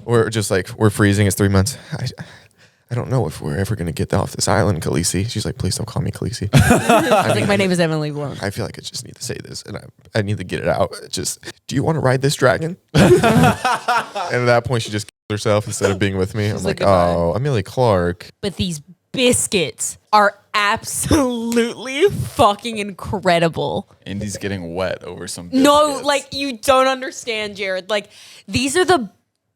Or just like, we're freezing. It's 3 months. I don't know if we're ever going to get off this island, Khaleesi. She's like, please don't call me Khaleesi. My name is Emily Blunt. I feel like I just need to say this, and I need to get it out. Just, do you want to ride this dragon? And at that point, she just killed herself instead of being with me. I'm like, oh, Amelia Clark. But these biscuits are absolutely fucking incredible. Indy's getting wet over some biscuits. No, like, you don't understand, Jared. Like, these are the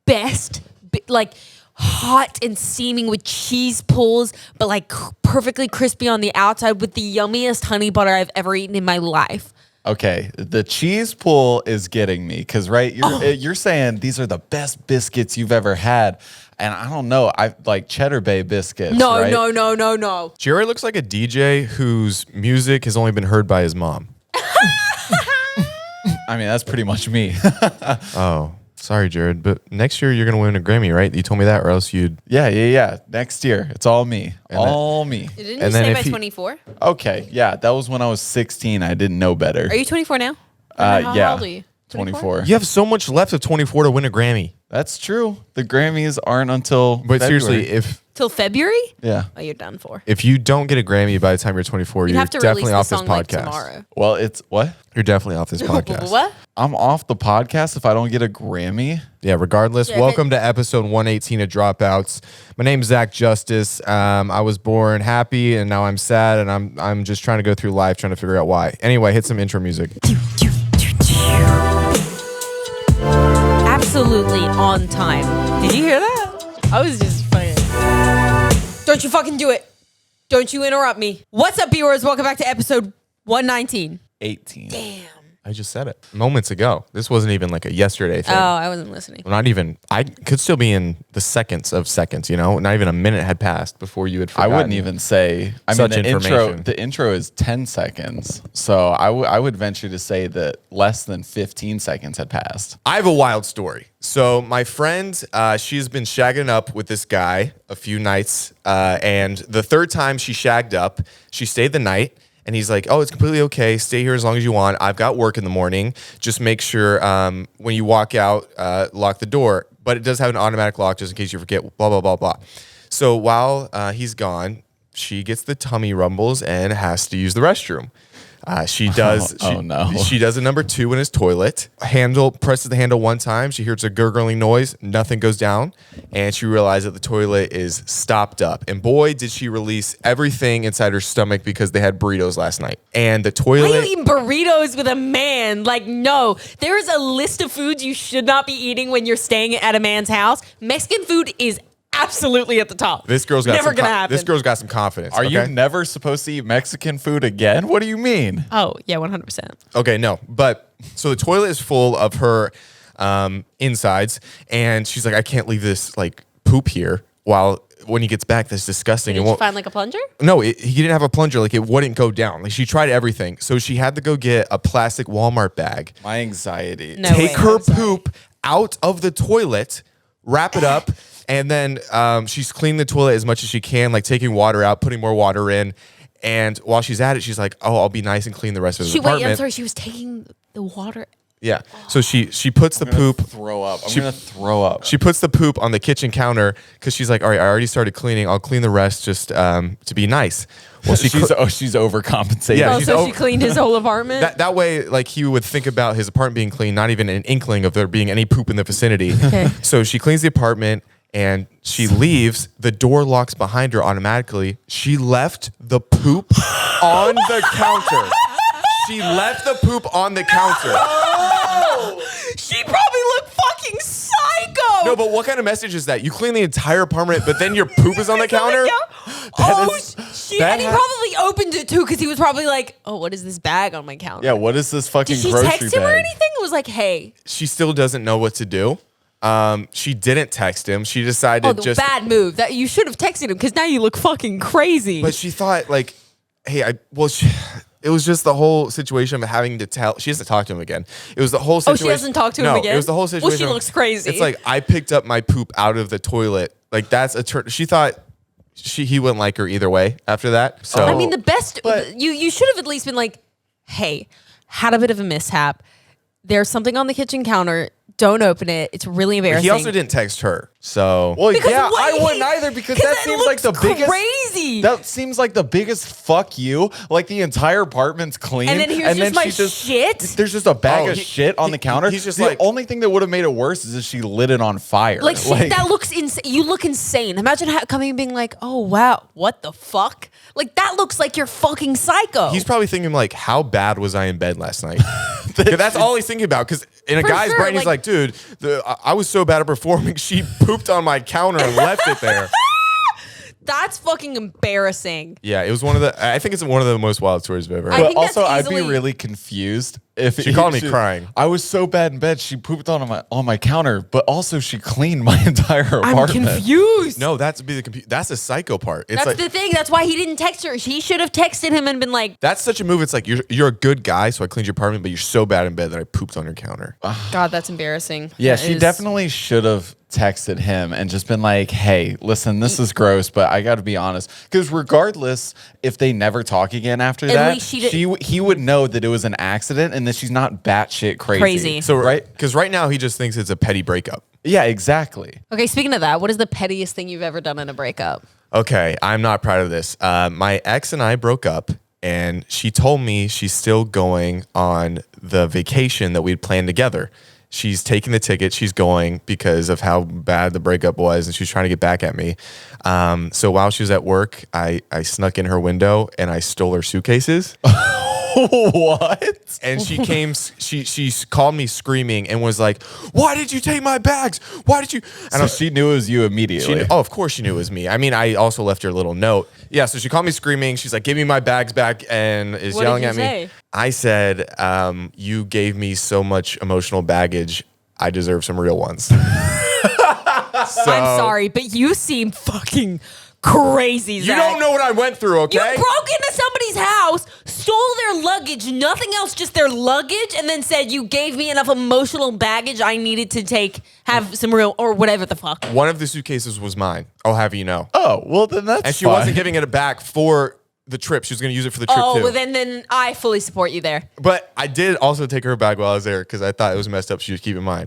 best, like, hot and steaming with cheese pulls, but like perfectly crispy on the outside with the yummiest honey butter I've ever eaten in my life. Okay, the cheese pull is getting me because you're saying these are the best biscuits you've ever had, and I don't know, I like Cheddar Bay biscuits. No, right? no. Jared looks like a DJ whose music has only been heard by his mom. I mean, that's pretty much me. Oh. Sorry, Jared, but next year you're going to win a Grammy, right? You told me that, or else you'd... Yeah. Next year. It's all me. Me. Didn't you say by 24? Okay, yeah. That was when I was 16. I didn't know better. Are you 24 now? Yeah. How old are you? 24. You have so much left of 24 to win a Grammy. That's true. The Grammys aren't until But February. seriously, Till February? Yeah. Oh, you're done for. if you don't get a Grammy by the time you're 24, You'd you're have to definitely release the off this song like podcast. tomorrow. Well, it's what? You're definitely off this podcast. What? I'm off the podcast if I don't get a Grammy. Yeah, regardless, Yeah, welcome to episode 118 of Dropouts. My name's Zach Justice. I was born happy, and now I'm sad, and I'm just trying to go through life trying to figure out why. Anyway, hit some intro music. Absolutely on time. Did you hear that? I was just fucking... Don't you fucking do it. Don't you interrupt me. What's up, viewers? Welcome back to episode 119. 18. Damn. I just said it moments ago. This wasn't even like a yesterday thing. Oh, I wasn't listening. Not even, I could still be in the seconds of seconds, you know? Not even a minute had passed before you had I forgotten. wouldn't even say. I Such mean, information. the intro is 10 seconds. So I would venture to say that less than 15 seconds had passed. I have a wild story. So my friend, she's been shagging up with this guy a few nights, and the third time she shagged up, she stayed the night, and he's like, oh, it's completely okay. Stay here as long as you want. I've got work in the morning. Just make sure when you walk out, lock the door. But it does have an automatic lock just in case you forget, blah, blah, blah, blah. So while he's gone, she gets the tummy rumbles and has to use the restroom. She does. She does a number 2 in his toilet. Presses the handle one time. She hears a gurgling noise. Nothing goes down, and she realizes that the toilet is stopped up. And boy, did she release everything inside her stomach because they had burritos last night. And the toilet. Why are you eating burritos with a man? Like, no. There is a list of foods you should not be eating when you're staying at a man's house. Mexican food is absolutely at the top. This girl's got never gonna happen. This girl's got some confidence. Are you never supposed to eat Mexican food again? What do you mean? Oh, yeah, 100%. Okay, no. But so the toilet is full of her insides, and she's like, I can't leave this like poop here when he gets back, that's disgusting. Did you find like a plunger? No, he didn't have a plunger. Like, it wouldn't go down. Like, she tried everything. So she had to go get a plastic Walmart bag. My anxiety. No take way, her poop out of the toilet, wrap it up, and then she's cleaning the toilet as much as she can, like taking water out, putting more water in. And while she's at it, she's like, oh, I'll be nice and clean the rest of the apartment. Wait, I'm sorry. She was taking the water. Yeah. So she puts the poop. Throw up. I'm gonna throw up. She puts the poop on the kitchen counter because she's like, all right, I already started cleaning. I'll clean the rest just to be nice. Well, she's overcompensating. Yeah, Oh, she cleaned his whole apartment? That way, like, he would think about his apartment being clean, not even an inkling of there being any poop in the vicinity. Okay. So she cleans the apartment and she leaves. The door locks behind her automatically. She left the poop on the counter. She left the poop on the counter. She probably looked fucking psycho. No, but what kind of message is that? You clean the entire apartment, but then your poop is on the counter? And he probably opened it too because he was probably like, oh, what is this bag on my counter? Yeah, what is this fucking Did she grocery text him bag? or anything? It was like, hey. She still doesn't know what to do. She didn't text him. She decided Bad move. That you should have texted him because now you look fucking crazy. But she thought like, hey, it was just the whole situation of having to tell. She hasn't talked to him again. It was the whole situation. Oh, she hasn't talked to him again? No, it was the whole situation. Well, she looks crazy. It's like, I picked up my poop out of the toilet. Like, that's a turn. She thought he wouldn't like her either way after that. So I mean, the best, you should have at least been like, hey, had a bit of a mishap. There's something on the kitchen counter. Don't open it. It's really embarrassing. He also didn't text her. So Well, Because yeah, what? I wouldn't either because that seems like the biggest crazy. That seems like the biggest fuck you. Like the entire apartment's clean, And then here's just my shit? There's just a bag of shit on the counter. he's just the like- only thing that would have made it worse is if she lit it on fire. Like, shit, that looks insane. You look insane. Imagine coming and being like, oh, wow, what the fuck? Like, that looks like you're fucking psycho. he's probably thinking like, how bad was I in bed last night? 'Cause that's all he's thinking about. Because in a For guy's sure, brain, he's like- like, dude, I was so bad at performing. She pooped on my counter and left it there. That's fucking embarrassing. Yeah, it was I think it's one of the most wild stories I've ever I heard. But think that's also, I'd be easily- really confused if She called me crying. I was so bad in bed. She pooped on my counter, but also she cleaned my entire I'm apartment. confused. No, that's that's the psycho part. It's That's like the thing. That's why he didn't text her. He should have texted him and been like, that's such a move. It's like you're a good guy, so I cleaned your apartment, but you're so bad in bed that I pooped on your counter. God, that's embarrassing. Yeah, That she is- definitely should have texted him and just been like, hey, listen, this is gross, but I got to be honest. Because regardless, if they never talk again after that, least he would know that it was an accident and that she's not batshit crazy. Crazy. So right? because right now he just thinks it's a petty breakup. Yeah, exactly. Okay, speaking of that, what is the pettiest thing you've ever done in a breakup? Okay, I'm not proud of this. My ex and I broke up, and she told me she's still going on the vacation that we'd planned together. She's taking the ticket. She's going because of how bad the breakup was, and she's trying to get back at me. So while she was at work, I snuck in her window and I stole her suitcases. What? And she came. She called me screaming and was like, "Why did you take my bags? Why did you?" And So she knew it was you immediately. of course she knew it was me. I mean, I also left her a little note. Yeah, so she called me screaming. She's like, "Give me my bags back," and is What yelling did at you me. say? I said, "You gave me so much emotional baggage. I deserve some real ones." I'm sorry, but you seem fucking crazy, You Zach. don't know what I went through, okay? You broke into somebody's house, stole their luggage, nothing else, just their luggage, and then said you gave me enough emotional baggage I needed to have some real, or whatever the fuck. One of the suitcases was mine. I'll have you know. Oh, well, then that's And she fine. wasn't giving it back for the trip. She was going to use it for the trip Oh, too. well then I fully support you there. But I did also take her bag while I was there because I thought it was messed up. She was keeping mine.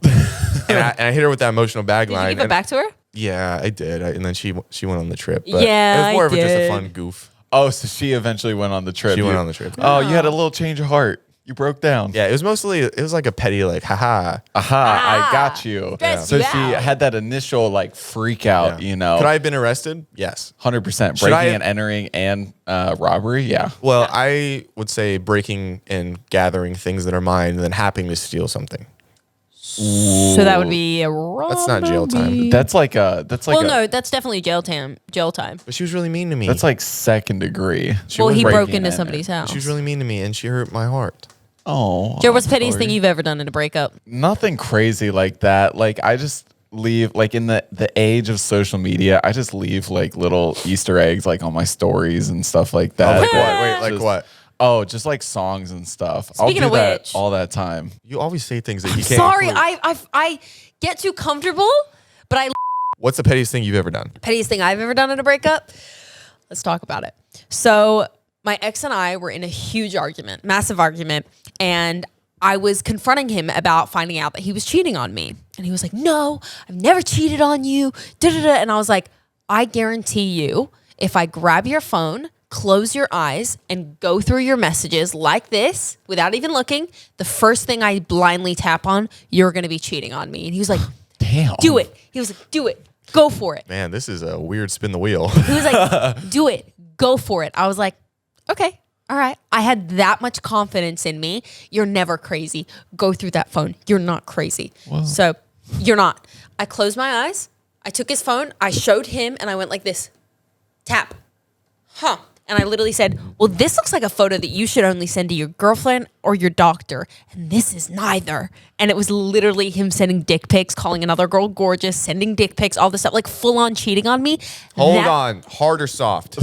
and I hit her with that emotional bag Did you line. give it and- back to her? Yeah, I did. And then she went on the trip. But Yeah, it was more I of just a did. fun goof. Oh, so she eventually went on the trip. She went on the trip. Oh, you had a little change of heart. You broke down. Yeah, it was like a petty, like, haha. Aha, I got you. Stressed So you she out. had that initial like freak out, Yeah. you know. Could I have been arrested? Yes. 100% Should I- breaking and entering and robbery. Yeah. Well, I would say breaking and gathering things that are mine and then happening to steal something. So that would be a That's not jail time. That's like Well, no, that's definitely jail time. Jail time. But she was really mean to me. That's like second degree. Well, he breaking broke and into entering. somebody's house. She was really mean to me and she hurt my heart. Oh. Jared, what's the I'm pettiest sorry. thing you've ever done in a breakup? Nothing crazy like that. Like I just leave like in the age of social media, I just leave like little Easter eggs like on my stories and stuff like that. Oh, like what? Wait, like Just- what? Oh, just like songs and stuff. Speaking I'll of do that which- all that time. You always say things that you can't. Sorry, include. I get too comfortable, but What's the pettiest thing you've ever done? pettiest thing I've ever done in a breakup. Let's talk about it. So my ex and I were in a huge argument, massive argument, and I was confronting him about finding out that he was cheating on me. And he was like, "No, I've never cheated on you." Da-da-da. And I was like, "I guarantee you, if I grab your phone, close your eyes, and go through your messages like this without even looking, the first thing I blindly tap on, you're going to be cheating on me." And he was like, Damn. "Do it." He was like, "Do it. Go for it." Man, this is a weird spin the wheel. He was like, "Do it. Go for it." I was like, "Okay. All right." I had that much confidence in me. You're never crazy. Go through that phone. You're not crazy. So you're not. I closed my eyes. I took his phone. I showed him and I went like this. Tap. Huh. And I literally said, "Well, this looks like a photo that you should only send to your girlfriend or your doctor. And this is neither." And it was literally him sending dick pics, calling another girl gorgeous, sending dick pics, all this stuff, like full on cheating on me. Hold That- on. Hard or soft?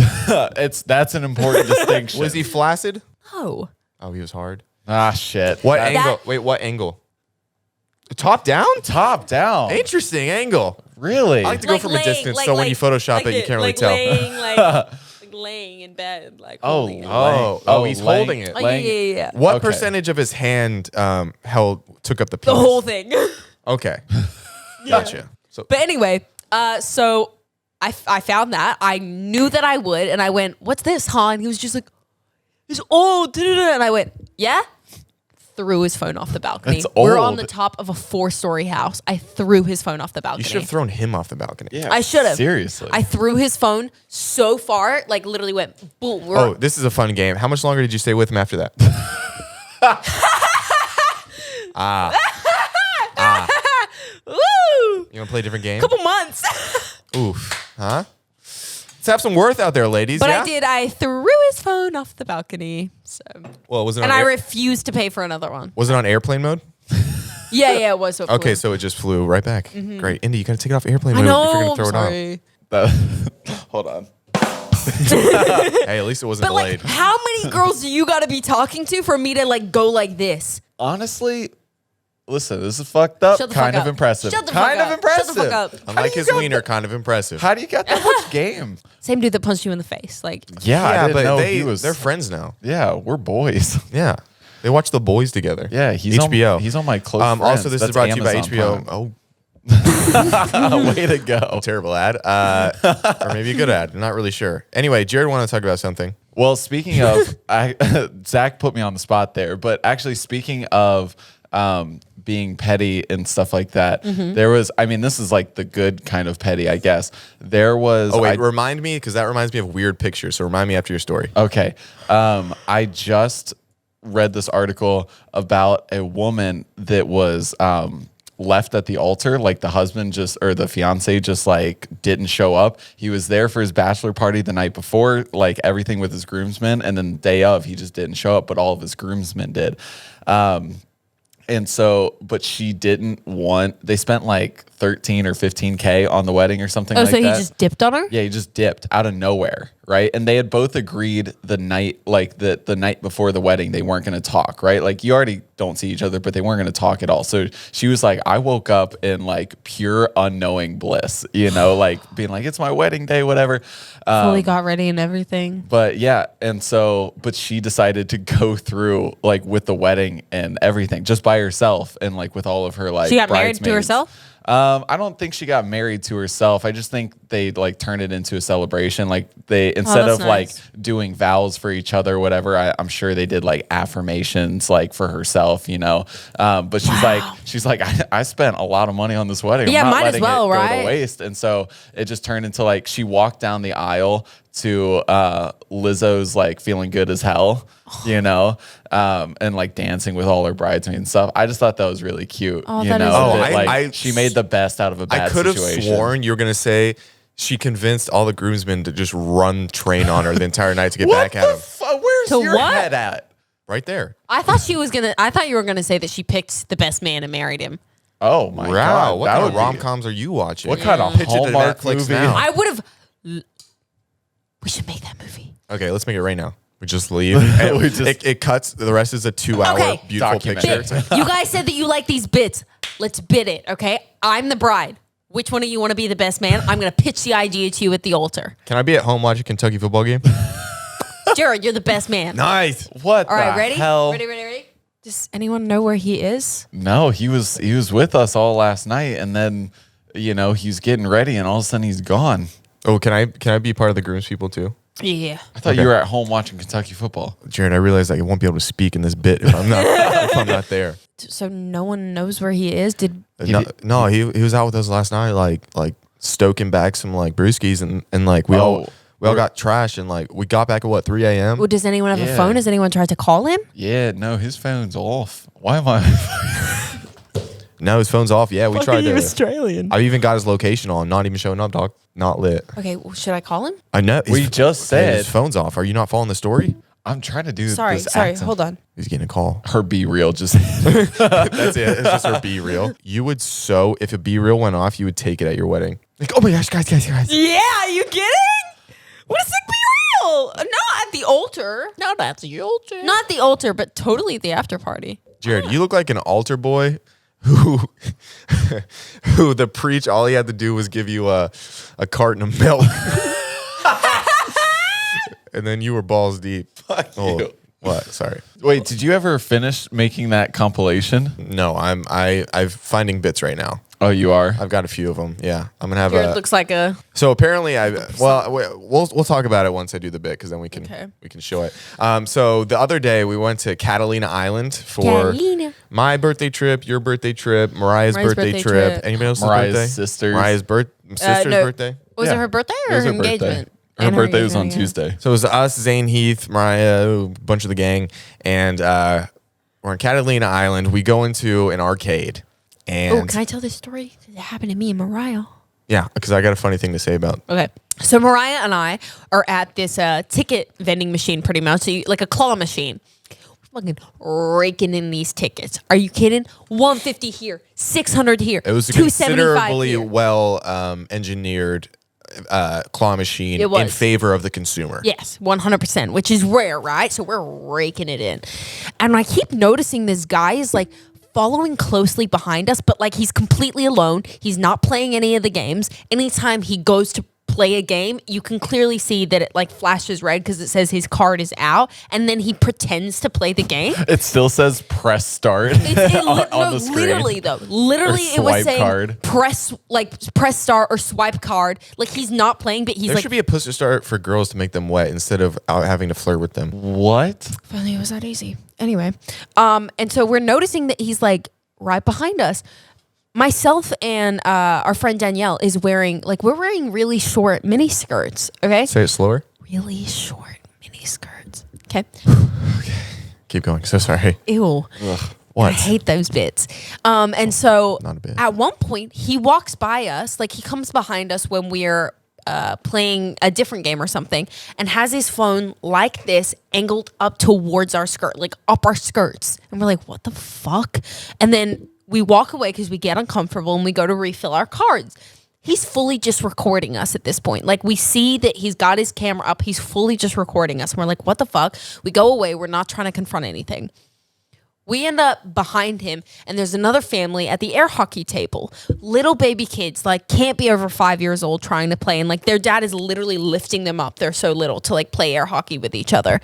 That's an important distinction. Was he flaccid? No. Oh, he was hard. Ah, shit. What That- angle? Wait, what angle? Top down? Top down. Interesting angle. Really? I like to go from a distance, so when you Photoshop it, you can't really tell. Laying, like laying in bed, like Oh, holding it. Oh, he's laying- holding it. Oh, yeah, yeah, yeah. What Okay. percentage of his hand took up the The penis? whole thing. Okay. Gotcha. So But anyway, so I found that. I knew that I would. And I went, what's this, huh? And he was just like, it's old. Da-da-da. And I went, yeah? Threw his phone off the balcony. It's We're on old. the top of a 4-story house. I threw his phone off the balcony. you should have thrown him off the balcony. Yeah, I should have. Seriously. I threw his phone so far, like literally went boom. Oh, this is a fun game. How much longer did you stay with him after that? Woo! You want to play a different game? Couple months. Oof. Huh? Let's have some worth out there, ladies. But yeah? I did. I threw his phone off the balcony. So, Well, was it on and I air- refused to pay for another one. was it on airplane mode? Yeah, it was. So it Okay, flew. so it just flew right back. Great. Indy, you got to take it off airplane I mode know. if you're going I'm to throw it sorry. Hold on. on. Hey, at least it wasn't But like, delayed. how many girls do you got to be talking to for me to like go like this? Honestly, listen, this is fucked up. Shut the Kind fuck of up. impressive. Shut the Kind fuck of up. impressive. Shut the fuck up. Unlike his wiener, kind of impressive. How do you got that much game? Same dude that punched you in the face. Like, Yeah, I yeah, didn't but know he was. they're friends now. Yeah, we're boys. Yeah. They watch The Boys together. Yeah, he's HBO. he's on my close Also, friends. this is That's brought to you by Amazon HBO. Prime. Oh, Way to go. terrible ad. Or maybe a good ad. I'm not really sure. Anyway, Jared wanted to talk about something. Well, speaking of, Zach put me on the spot there, but actually speaking of being petty and stuff like that, there was, I mean, this is like the good kind of petty, I guess. There was. Oh, wait, remind me, because that reminds me of weird pictures. So remind me after your story. Okay. I just read this article about a woman that was left at the altar, like the husband just or the fiance just like didn't show up. He was there for his bachelor party the night before, like everything with his groomsmen, and then the day of he just didn't show up, but all of his groomsmen did. And so, but she didn't want, they spent like 13 or 15K on the wedding or something oh, like so he that. just dipped on her? Yeah, he just dipped out of nowhere, right? And they had both agreed the night, like the night before the wedding, they weren't going to talk, right? Like you already don't see each other, but they weren't going to talk at all. So she was like, I woke up in like pure unknowing bliss, you know, like being like, it's my wedding day, whatever. Fully got ready and everything. But yeah, and so, but she decided to go through like with the wedding and everything just by herself and like with all of her like She got married to bridesmaids. herself? I don't think she got married to herself. I just think they like turned it into a celebration. Like they, instead that's of like nice. doing vows for each other or whatever, I'm sure they did like affirmations like for herself, you know? But she's like, I spent a lot of money on this wedding. Yeah, I'm not might as letting well, it go right? to waste. And so it just turned into like, she walked down the aisle to Lizzo's like Feeling Good as Hell, you know, and like dancing with all her bridesmaids and stuff. I just thought that was really cute. Oh, you that is know, nice. that, like I- she made the best out of a bad I could have situation. sworn you were going to say she convinced all the groomsmen to just run train on her the entire night to get What back at him. Where's To your what? head at? Right there. I thought you were gonna say that she picked the best man and married him. Oh my Wow. god! What that kind would of be- rom-coms are you watching? What kind of Pitch it to Hallmark Netflix movie? now. I would have. We should make that movie. Okay, let's make it right now. We just leave. We just- it cuts. The rest is a 2-hour Okay. beautiful Document. picture. You guys said that you like these bits. Let's bid it, okay? I'm the bride. Which one of you want to be the best man? I'm gonna pitch the idea to you at the altar. Can I be at home watching Kentucky football game? Jared, you're the best man. Nice. What All right, the ready? hell? Ready? Does anyone know where he is? No, he was with us all last night, and then you know he's getting ready, and all of a sudden he's gone. Oh, can I be part of the groom's people too? Yeah. I thought you were at home watching Kentucky football. Jared, I realize I won't be able to speak in this bit if I'm not if I'm not there. So no one knows where he is. Did No, he was out with us last night, like stoking back some like brewskis and like we all got trash and like we got back at what 3 a.m. does anyone have a Yeah. phone? Has anyone tried to call him? Yeah, no, his phone's off. Why am I? No, his phone's off. Yeah, we tried to. Australian. I even got his location on, not even showing up, dog. Not lit. Okay, well, should I call him? I know. We just said- his phone's off. Are you not following the story? I'm trying to do Sorry, this. accent. hold on. He's getting a call. Her be real. Just That's it. It's just her be real. You would if a be real went off, you would take it at your wedding. Like, oh my gosh, guys. Yeah, are you kidding? What is it be real? Not at the altar. Not at the altar. Not at the altar, but totally at the after party. Jared, you look like an altar boy who the preach, all he had to do was give you a carton of milk. And then you were balls deep. fuck you. What? Sorry. Wait, did you ever finish making that compilation? No, I'm finding bits right now. Oh, you are? I've got a few of them. Yeah, I'm gonna have Jared looks like a. So apparently, we'll talk about it once I do the bit because then we can show it. So the other day we went to Catalina Island for my birthday trip, your birthday trip, Mariah's birthday trip. Anybody else's Mariah's birthday? sister's. Mariah's sister's no. birthday. Was it her birthday or her engagement? Her birthday was on Tuesday. So it was us, Zane, Heath, Mariah, a bunch of the gang, and we're on Catalina Island. We go into an arcade. And can I tell this story? It happened to me and Mariah. Yeah, because I got a funny thing to say about. Okay. So Mariah and I are at this ticket vending machine pretty much. So like a claw machine. We're fucking raking in these tickets. Are you kidding? 150 here, 600 here. It was a 275 considerably here. well engineered claw machine in favor of the consumer. Yes, 100%, which is rare, right? So we're raking it in. And I keep noticing this guy is like following closely behind us, but like he's completely alone. He's not playing any of the games. Anytime he goes to play a game, you can clearly see that it like flashes red because it says his card is out, and then he pretends to play the game. It still says press start on the screen. Literally though, literally it was saying card. press start or swipe card. Like he's not playing, but he's There should be a push to start for girls to make them wet instead of out having to flirt with them. What? If only it was that easy. Anyway, and so we're noticing that he's like right behind us. Myself and our friend Danielle we're wearing really short mini skirts. Okay, Say it slower. really short mini skirts. Okay. Keep going. So sorry. Ew. Ugh. What? I hate those bits. And so Not a bit. at one point he walks by us, like he comes behind us when we're playing a different game or something, and has his phone like this angled up towards our skirt, like up our skirts. And we're like, what the fuck? And then we walk away because we get uncomfortable and we go to refill our cards. He's fully just recording us at this point. Like we see that he's got his camera up. He's fully just recording us. And we're like, what the fuck? We go away. We're not trying to confront anything. We end up behind him, and there's another family at the air hockey table. Little baby kids, like, can't be over 5 years old trying to play. And, like, their dad is literally lifting them up. They're so little to, like, play air hockey with each other.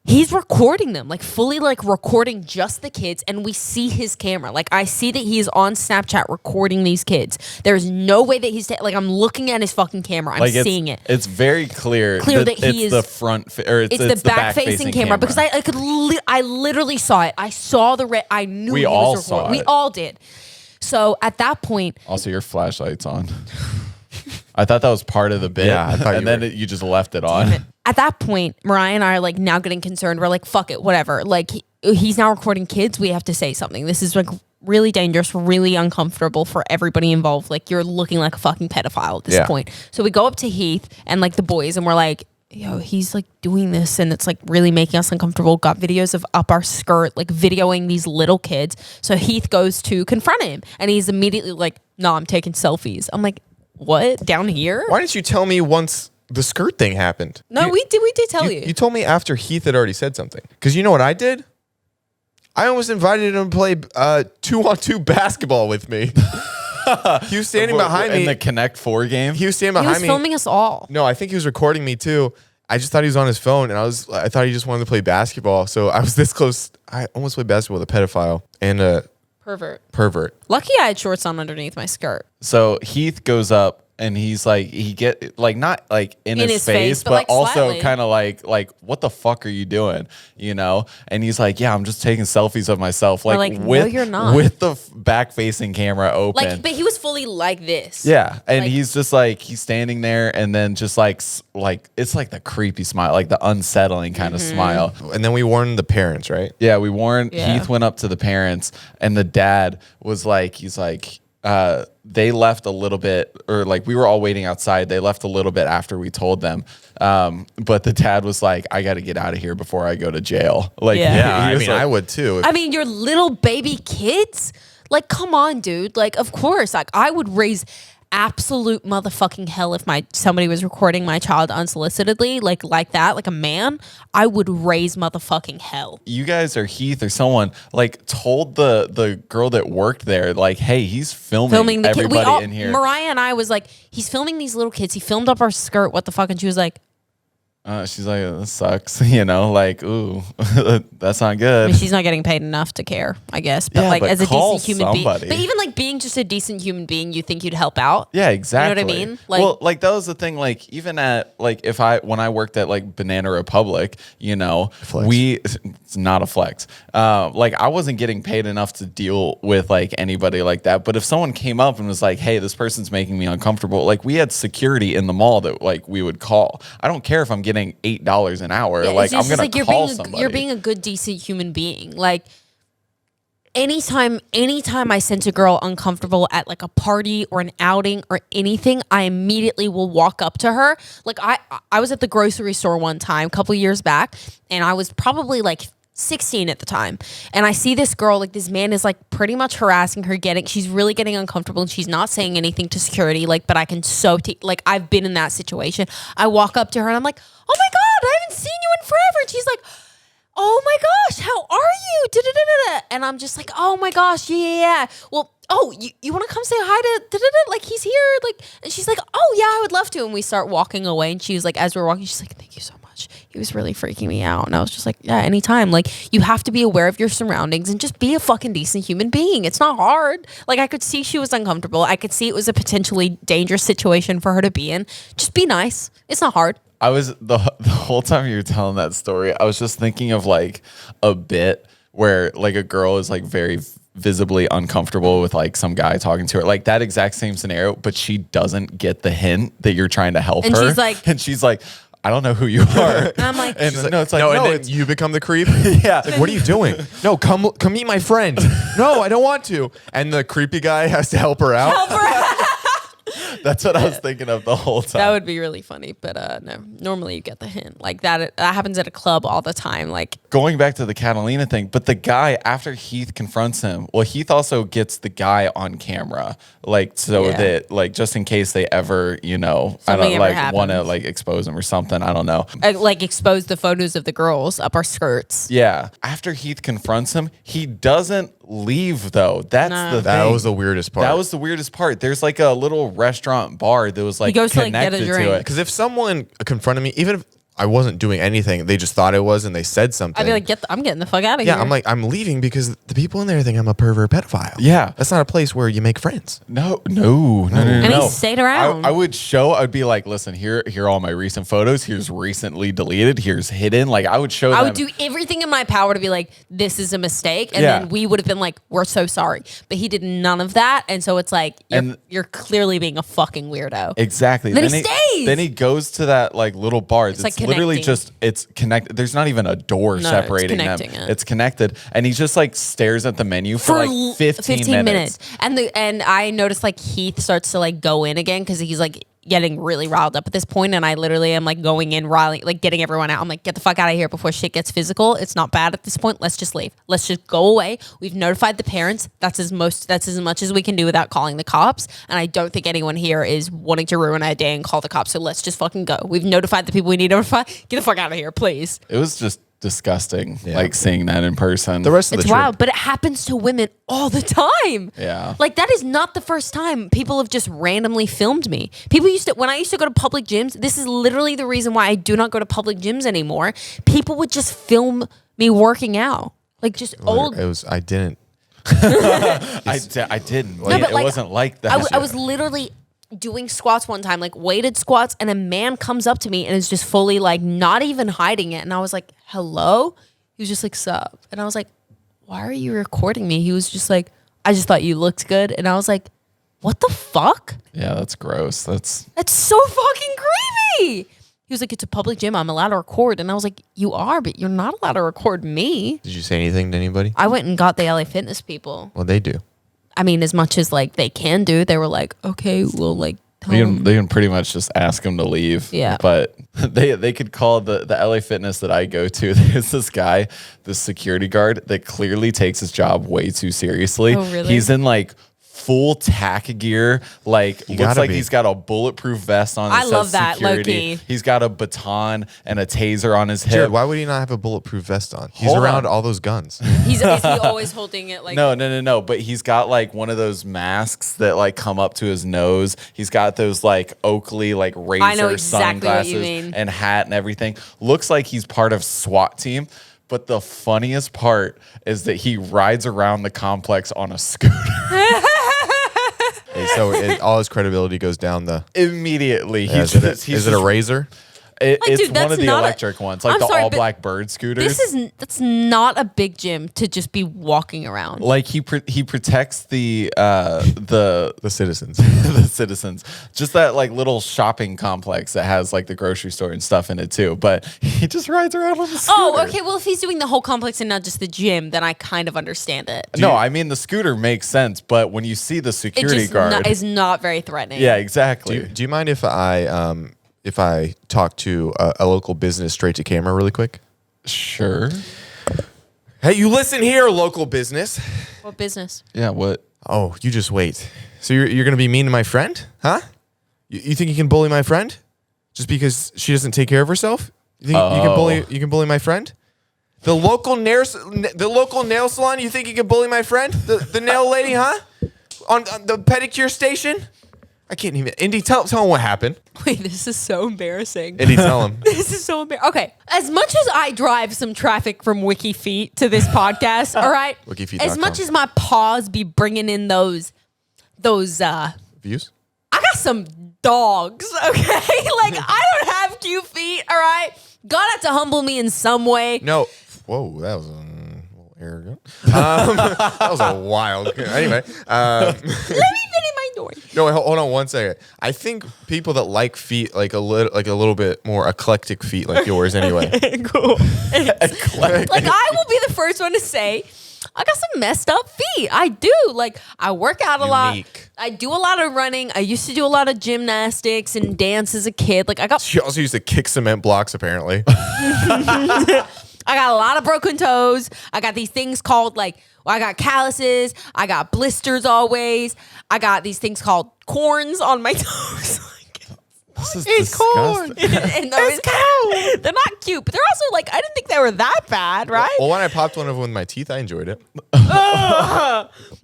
He's recording them, like, fully, like, recording just the kids. And we see his camera. Like, I see that he is on Snapchat recording these kids. There's no way that he's, like, I'm looking at his fucking camera. I'm seeing it. It's very clear that he is the front, or it's the back-facing camera. Because I literally saw it. I saw the red. I knew We he all was saw recording. it. We all did. So at that point, Also, your flashlight's on. I thought that was part of the bit. Yeah, I thought and then you just left it on. at that point, Mariah and I are like now getting concerned. We're like, fuck it, whatever. Like he's now recording kids. We have to say something. This is like really dangerous, really uncomfortable for everybody involved. Like you're looking like a fucking pedophile at this point. So we go up to Heath and like the boys, and we're like, yo, he's like doing this and it's like really making us uncomfortable. Got videos of up our skirt, like videoing these little kids. So Heath goes to confront him and he's immediately like, no, I'm taking selfies. I'm like, what? Down here? Why didn't you tell me once the skirt thing happened? No, we did tell you. You told me after Heath had already said something. Because you know what I did? I almost invited him to play 2-on-2 basketball with me. He was standing behind me in the Connect 4 game. He was standing behind me. He was filming us all. No, I think he was recording me too. I just thought he was on his phone, and I thought he just wanted to play basketball. So I was this close. I almost played basketball with a pedophile and a pervert. Lucky I had shorts on underneath my skirt. So Heath goes up and he's like, he get like not like in his face, but like also slightly. kind of like what the fuck are you doing? You know? And he's like, yeah, I'm just taking selfies of myself, like no, with you're not. with the back facing camera open. Like, but he was fully like this. Yeah, and Like- he's just like he's standing there, and then just like it's like the creepy smile, like the unsettling kind of smile. And then we warned the parents, right? Yeah, we warned. Yeah. Heath went up to the parents, and the dad was like, he's like, they left a little bit, or like we were all waiting outside. They left a little bit after we told them, but the dad was like, I got to get out of here before I go to jail. Like, Yeah. he was like, I would too. I mean, your little baby kids? Like, come on, dude. Like, of course. Like, I would raise absolute motherfucking hell if somebody was recording my child unsolicitedly, like that, like a man. I would raise motherfucking hell. you guys or Heath or someone like told the girl that worked there, like, hey, he's filming the kid. everybody in here. Mariah and I was like, he's filming these little kids. He filmed up our skirt. What the fuck? And she was like, She's like, this sucks, like, ooh, that's not I good. mean, she's not getting paid enough to care, I guess. But Yeah, like but as a call decent human somebody. being, but even like being just a decent human being, you think you'd help out. Yeah, exactly. You know what I mean? Like, well, like that was the thing. Like even at like when I worked at like Banana Republic, Flex. it's not a flex. Like I wasn't getting paid enough to deal with like anybody like that. But if someone came up and was like, "Hey, this person's making me uncomfortable," like we had security in the mall that like we would call. I don't care if I'm getting $8 an hour. yeah, Like it's I'm just gonna like call somebody. you're being a good, decent human being. Like anytime I sense a girl uncomfortable at like a party or an outing or anything, I immediately will walk up to her. Like I was at the grocery store one time a couple years back, and I was probably like 16 at the time, and I see this girl, like this man is like pretty much harassing her, she's really getting uncomfortable, and she's not saying anything to security, like, but I can like I've been in that situation. I walk up to her and I'm like, oh my God, I haven't seen you in forever. And she's like, oh my gosh, how are you? Da-da-da-da-da. And I'm just like, oh my gosh, yeah. Well, oh, you want to come say hi to da-da-da? Like he's here, like, and she's like, oh yeah, I would love to. And we start walking away, and she was like, as we're walking, she's like, thank you so much. He was really freaking me out. And I was just like, yeah, anytime. Like you have to be aware of your surroundings and just be a fucking decent human being. It's not hard. Like I could see she was uncomfortable. I could see it was a potentially dangerous situation for her to be in. Just be nice. It's not hard. I was the whole time you were telling that story, I was just thinking of like a bit where like a girl is like very visibly uncomfortable with like some guy talking to her, like that exact same scenario, but she doesn't get the hint that you're trying to help And her. she's like, I don't know who you are. And I'm like, and No, and then you become the creep. yeah. Like, what are you doing? No, come meet my friend. No, I don't want to. And the creepy guy has to help her out. help her. That's what I was thinking of the whole time. That would be really funny, but no. Normally you get the hint. Like that happens at a club all the time. Like going back to the Catalina thing, but the guy, after Heath confronts him, well, Heath also gets the guy on camera, like so that like just in case they ever, I Something don't like ever want to happens. like expose him or something. I don't know. like expose the photos of the girls up our skirts. Yeah. After Heath confronts him, he doesn't leave though. That's No. the That thing. was the weirdest part. That was the weirdest part. There's like a little restaurant bar that was like goes to, like, connected get a to drink. it. Because if someone confronted me, even if I wasn't doing anything, they just thought it was and they said something. I'd be like, I'm getting the fuck out of here. yeah, I'm like, I'm leaving because the people in there think I'm a pervert pedophile. Yeah. That's not a place where you make friends. No. And he stayed around. I would show. I'd be like, listen, here are all my recent photos. Here's recently deleted. Here's hidden. Like I would show. I them. would do everything in my power to be like, this is a mistake. And Yeah. then we would have been like, we're so sorry. But he did none of that. And so it's like, you're clearly being a fucking weirdo. Exactly. Then he stays. Then he goes to that like little bar. It's like literally connecting. just it's connected. There's not even a door No, it's separating them. connecting it. It's connected, and he just like stares at the menu for like 15 minutes. And I noticed like Heath starts to like go in again because he's like getting really riled up at this point, and I literally am like going in, riling, like getting everyone out. I'm like, get the fuck out of here before shit gets physical. It's not bad at this point. Let's just leave. Let's just go away. We've notified the parents. That's as much as we can do without calling the cops. And I don't think anyone here is wanting to ruin our day and call the cops. So let's just fucking go. We've notified the people we need to notify. Get the fuck out of here, please. It was just disgusting, like seeing that in person. The rest of It's the trip, wild, but it happens to women all the time. Yeah. Like that is not the first time people have just randomly filmed me. When I used to go to public gyms, this is literally the reason why I do not go to public gyms anymore. People would just film me working out. Like just old. I didn't. I didn't. No, Like, but, it like, wasn't like that. I was literally doing squats one time, like weighted squats, and a man comes up to me and is just fully like not even hiding it. And I was like, hello? He was just like, sup? And I was like, why are you recording me? He was just like, I just thought you looked good. And I was like, what the fuck? Yeah, that's gross. That's so fucking creepy. He was like, it's a public gym. I'm allowed to record. And I was like, you are, but you're not allowed to record me. Did you say anything to anybody? I went and got the LA Fitness people. Well, they do. I mean, as much as like they can do, they were like, okay, we'll like tell them. they can pretty much just ask him to leave. Yeah. But they could call the LA Fitness that I go to. There's this guy, this security guard that clearly takes his job way too seriously. Oh, really? He's in like full tack gear. Like looks gotta like be. he's got a bulletproof vest on. I says love that, security. low-key. He's got a baton and a taser on his hip. Jared, why would he not have a bulletproof vest on? He's Hold around on. all those guns. Is he always holding it like? No. But he's got like one of those masks that like come up to his nose. He's got those like Oakley like razor exactly what you sunglasses mean. and hat and everything. Looks like he's part of SWAT team. But the funniest part is that he rides around the complex on a scooter. Hey, so all his credibility goes down the. Immediately. Yeah, is it a razor? It's dude, one of that's the not electric ones, like I'm the sorry, all but black bird scooters. That's not a big gym to just be walking around. Like he protects the citizens. the citizens. Just that like little shopping complex that has like the grocery store and stuff in it too. But he just rides around on the scooter. Oh, okay. Well, if he's doing the whole complex and not just the gym, then I kind of understand it. No, I mean the scooter makes sense, but when you see the It security just guard, is not very threatening. yeah, exactly. Do you mind if I talk to a local business straight to camera really quick? Sure. Hey, you listen here, local business. What business? Yeah. What? Oh, you just wait. So you're gonna be mean to my friend, huh? You think you can bully my friend just because she doesn't take care of herself? You think you can bully my friend? The local nail salon. You think you can bully my friend? The nail lady, huh? On the pedicure station. I can't even. Indy, tell him what happened. Wait, this is so embarrassing. Indy, tell him. This is so embarrassing. Okay, as much as I drive some traffic from Wiki Feet to this podcast, all right? WikiFeet.com. As much as my paws be bringing in those Views? I got some dogs, okay? Like, I don't have cute feet, all right? God had to humble me in some way. No. Whoa, that was a little arrogant. That was a wild. Anyway. Let me finish my story. No, wait, hold on one second. I think people that like feet, like a little bit more eclectic feet, like yours, anyway. Cool. Like, I will be the first one to say, I got some messed up feet. I do. Like, I work out a lot. Unique. I do a lot of running. I used to do a lot of gymnastics and dance as a kid. Like, She also used to kick cement blocks, apparently. I got a lot of broken toes. I got these things called I got calluses. I got blisters always. I got these things called corns on my toes. This is It's corn. disgusting. And they're not cute, but they're also I didn't think they were that bad, right? Well, when I popped one of them with my teeth, I enjoyed it.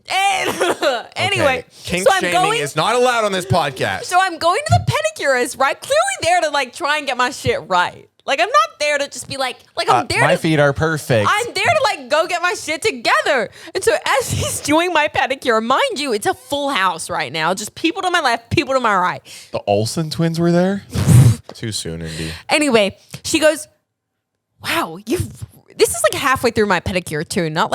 And anyway, Okay. Kink so I'm shaming going. is not allowed on this podcast. So I'm going to the pedicurist, right? Clearly there to try and get my shit right. Like, I'm not there to just be I'm there My to. feet are perfect. I'm there to go get my shit together. And so as he's doing my pedicure, mind you, it's a full house right now. Just people to my left, people to my right. The Olsen twins were there. Too soon, Indy. Anyway, she goes, "Wow, this is halfway through my pedicure too." Not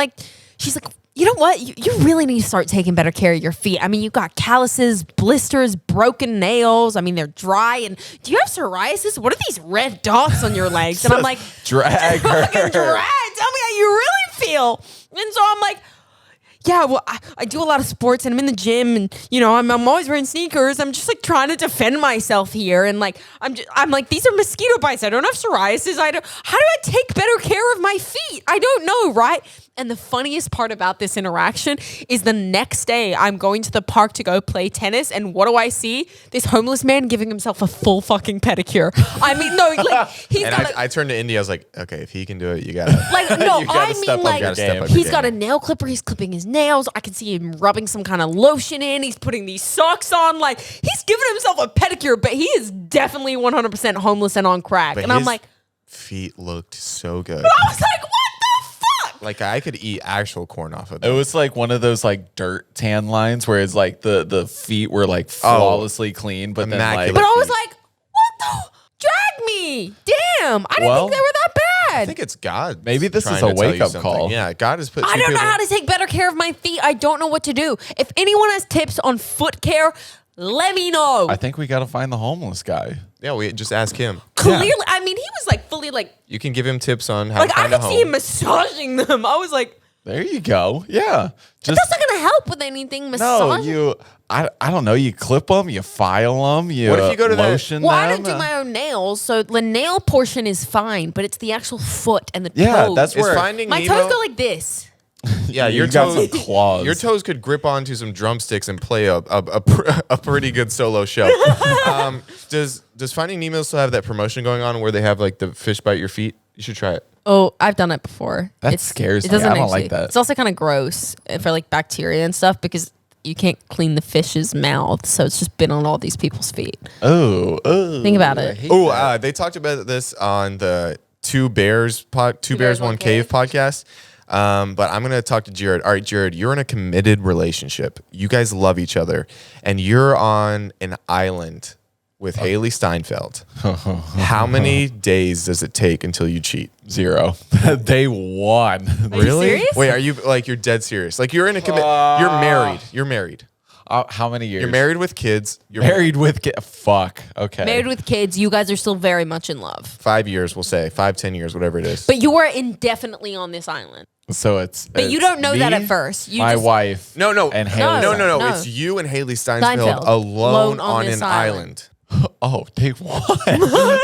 she's like, "You know what? You really need to start taking better care of your feet. I mean, you've got calluses, blisters, broken nails. I mean, they're dry. And do you have psoriasis? What are these red dots on your legs?" And I'm like, Drag her. fucking drag. Tell me how you really feel. And so I'm like, yeah, well, I do a lot of sports and I'm in the gym and, I'm always wearing sneakers. I'm just trying to defend myself here. And I'm like, these are mosquito bites. I don't have psoriasis. How do I take better care of my feet? I don't know, right? And the funniest part about this interaction is the next day I'm going to the park to go play tennis. And what do I see? This homeless man giving himself a full fucking pedicure. I mean, no, he's And got I turned to Indy. I was like, okay, if he can do it, you gotta. no, You gotta I step mean up your game. he's got a nail clipper. He's clipping his nails. I can see him rubbing some kind of lotion in. He's putting these socks on. He's giving himself a pedicure, but he is definitely 100% homeless and on crack. But And I'm his like, feet looked so good. I was like, what the fuck? Like I could eat actual corn off of It them. was one of those dirt tan lines where it's the feet were flawlessly clean, but Immaculate. But I was like, what the? Drag me. Damn. I didn't think they were that I bad. think it's God. Maybe this is trying a to tell you wake-up something. call. Yeah, God has put. I two don't know people- how to take better care of my feet. I don't know what to do. If anyone has tips on foot care, let me know. I think we got to find the homeless guy. Yeah, we just ask him. Clearly, I mean, he was fully You can give him tips on how to I find a could home. see him massaging them. I was like, There you go. Yeah. Just that's not going to help with anything. no, Massage. I don't know. You clip them, you file them, you What if you go to that- lotion Well, them. I don't do my own nails, so the nail portion is fine, but it's the actual foot and the Yeah, toes. that's Is where Finding My Nemo, toes go like this. Yeah, You your got toes, some claws. Your toes could grip onto some drumsticks and play a pretty good solo show. Does Finding Nemo still have that promotion going on where they have like the fish bite your feet? You should try it. Oh, I've done it before. That scares me. I don't like that. It's also kind of gross for like bacteria and stuff because you can't clean the fish's mouth, so it's just been on all these people's feet. Oh. Think about it. Oh, they talked about this on the Two Bears, One Cave podcast. But I'm going to talk to Jared. All right, Jared, you're in a committed relationship. You guys love each other, and you're on an island with Haley Steinfeld. How many days does it take until you cheat? 0. Day 1. Are you serious? Wait, are you like you're dead serious? Like you're in a commit. You're married. You're married. How many years? You're married with kids. You're Married with fuck. Okay. Married with kids, you guys are still very much in love. 5 years, we'll say 5, 10 years, whatever it is. But you are indefinitely on this island. So it's. But you don't know that at first. You my just, wife. No. And Haley. No. No. It's you and Haley Steinfeld Steinfeld. alone Alone on on this an island. island. Day 1.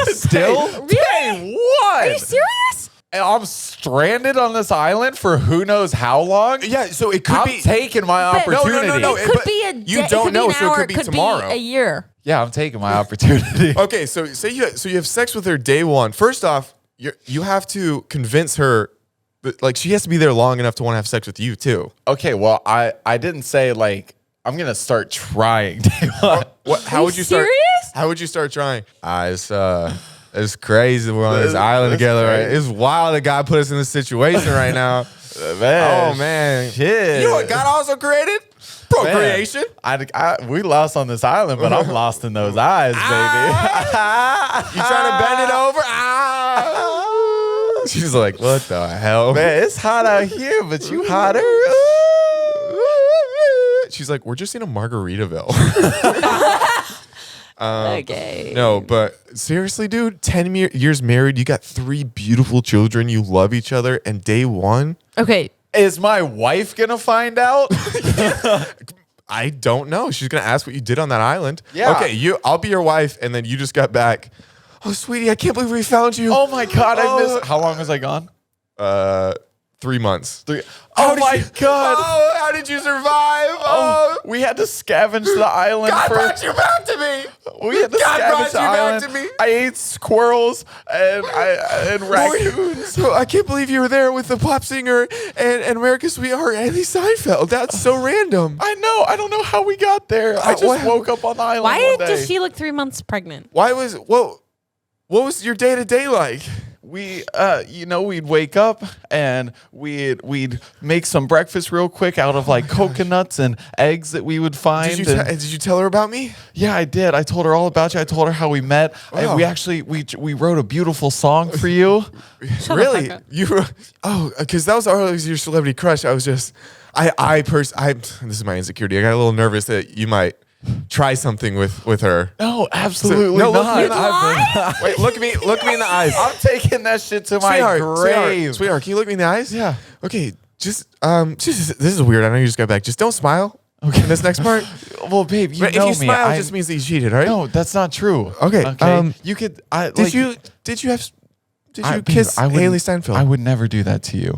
Still? Really? Day 1. Are you serious? And I'm stranded on this island for who knows how long? Yeah, so it could I'm be. taking my But- opportunity. No, It could but be a you day, don't it could know, be an so it hour, could be tomorrow. Be a year. Yeah, I'm taking my opportunity. Okay, so say you have sex with her day 1. First off, you have to convince her that, like, she has to be there long enough to want to have sex with you too. Okay, well, I didn't say like I'm gonna start trying. Day 1. What? How you would you start? serious? How would you start trying? It's crazy. We're on this island together. Right? It's wild that God put us in this situation right now. Man, Oh man, shit. You know what God also created? Procreation. We lost on this island, but I'm lost in those eyes, baby. You trying to bend it over? Ah. She's like, what the hell? Man, it's hot out here, but you hotter. She's like, we're just in a Margaritaville. Okay. No, but seriously, dude, 10 years married, you got 3 beautiful children, you love each other, and day 1? Okay. Is my wife gonna find out? I don't know. She's going to ask what you did on that island. Yeah. Okay, I'll be your wife, and then you just got back. Oh, sweetie, I can't believe we found you. Oh my God, I missed. How long was I gone? 3 months. 3. Oh my God. Oh, how did you survive? Oh, We had to scavenge the island God for. brought you back to me. We had to God scavenge brought the you back island. to me. I ate squirrels and raccoons. I can't believe you were there with the pop singer and America's Sweetheart, Haley Steinfeld. That's so random. I know. I don't know how we got there. I just what- woke up on the island Why one day. does she look 3 months pregnant? What was your day to day like? We, we'd wake up and we'd make some breakfast real quick out of like coconuts and eggs that we would find. Did you tell her about me? Yeah, I did. I told her all about you. I told her how we met. Oh. And we actually we wrote a beautiful song for you. Really? Because that was always your celebrity crush. I was just, this is my insecurity. I got a little nervous that you might try something with her. No, absolutely No, look not. me in the eyes. Wait, look me in the eyes. I'm taking that shit to my grave. Sweetheart, can you look me in the eyes? Yeah. Okay, just this is weird. I know you just got back. Just don't smile. Okay. In this next part. Well, babe, you But know if you me. smile, it just means that you cheated, right? No, that's not true. Okay, you could. Did you kiss Haley Steinfeld? I would never do that to you.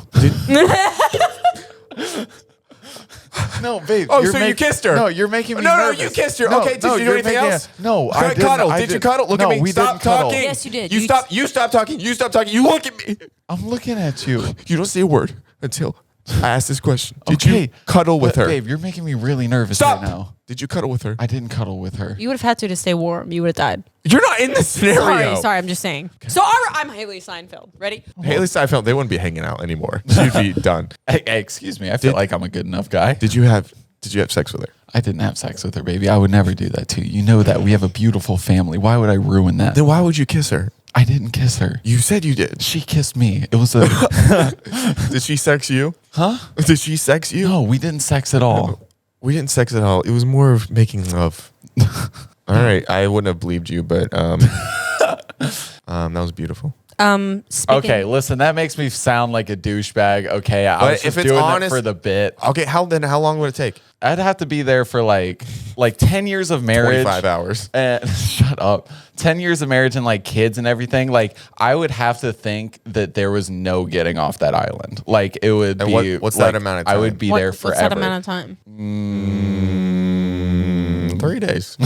No, babe. Oh, so you kissed her? No, you're making me No, nervous. you kissed her. No, Okay, did no, you do you're anything making else? No, I didn't. Cuddle. I Did you cuddle? Look no, at me. we Stop didn't cuddle. talking. Yes, you did. You stop talking. You stop talking. You look at me. I'm looking at you. You don't say a word until I ask this question. Did Okay, you cuddle with but her? Babe, you're making me really nervous Stop. right now. Did you cuddle with her? I didn't cuddle with her. You would have had to stay warm. You would have died. You're not in this scenario. Sorry, I'm just saying. So I'm Haley Steinfeld. Ready? Haley Steinfeld, they wouldn't be hanging out anymore. She'd be done. Hey, excuse me. I feel like I'm a good enough guy. Did you have sex with her? I didn't have sex with her, baby. I would never do that to you. You know that. We have a beautiful family. Why would I ruin that? Then why would you kiss her? I didn't kiss her. You said you did. She kissed me. It was a Did she sex you? huh? Did she sex you? No, we didn't sex at all. We didn't sex at all. It was more of making love. All right. I wouldn't have believed you, but that was beautiful. Speaking, Okay, listen, that makes me sound like a douchebag. Okay, I was if just it's doing honest- it for the bit. Okay, how long would it take? I'd have to be there for like 10 years of marriage. 25 hours. And shut up. 10 years of marriage and like kids and everything. Like I would have to think that there was no getting off that island. Like it would And be. what's like, that amount of time? I would be there forever. What's that amount of time? 3 days.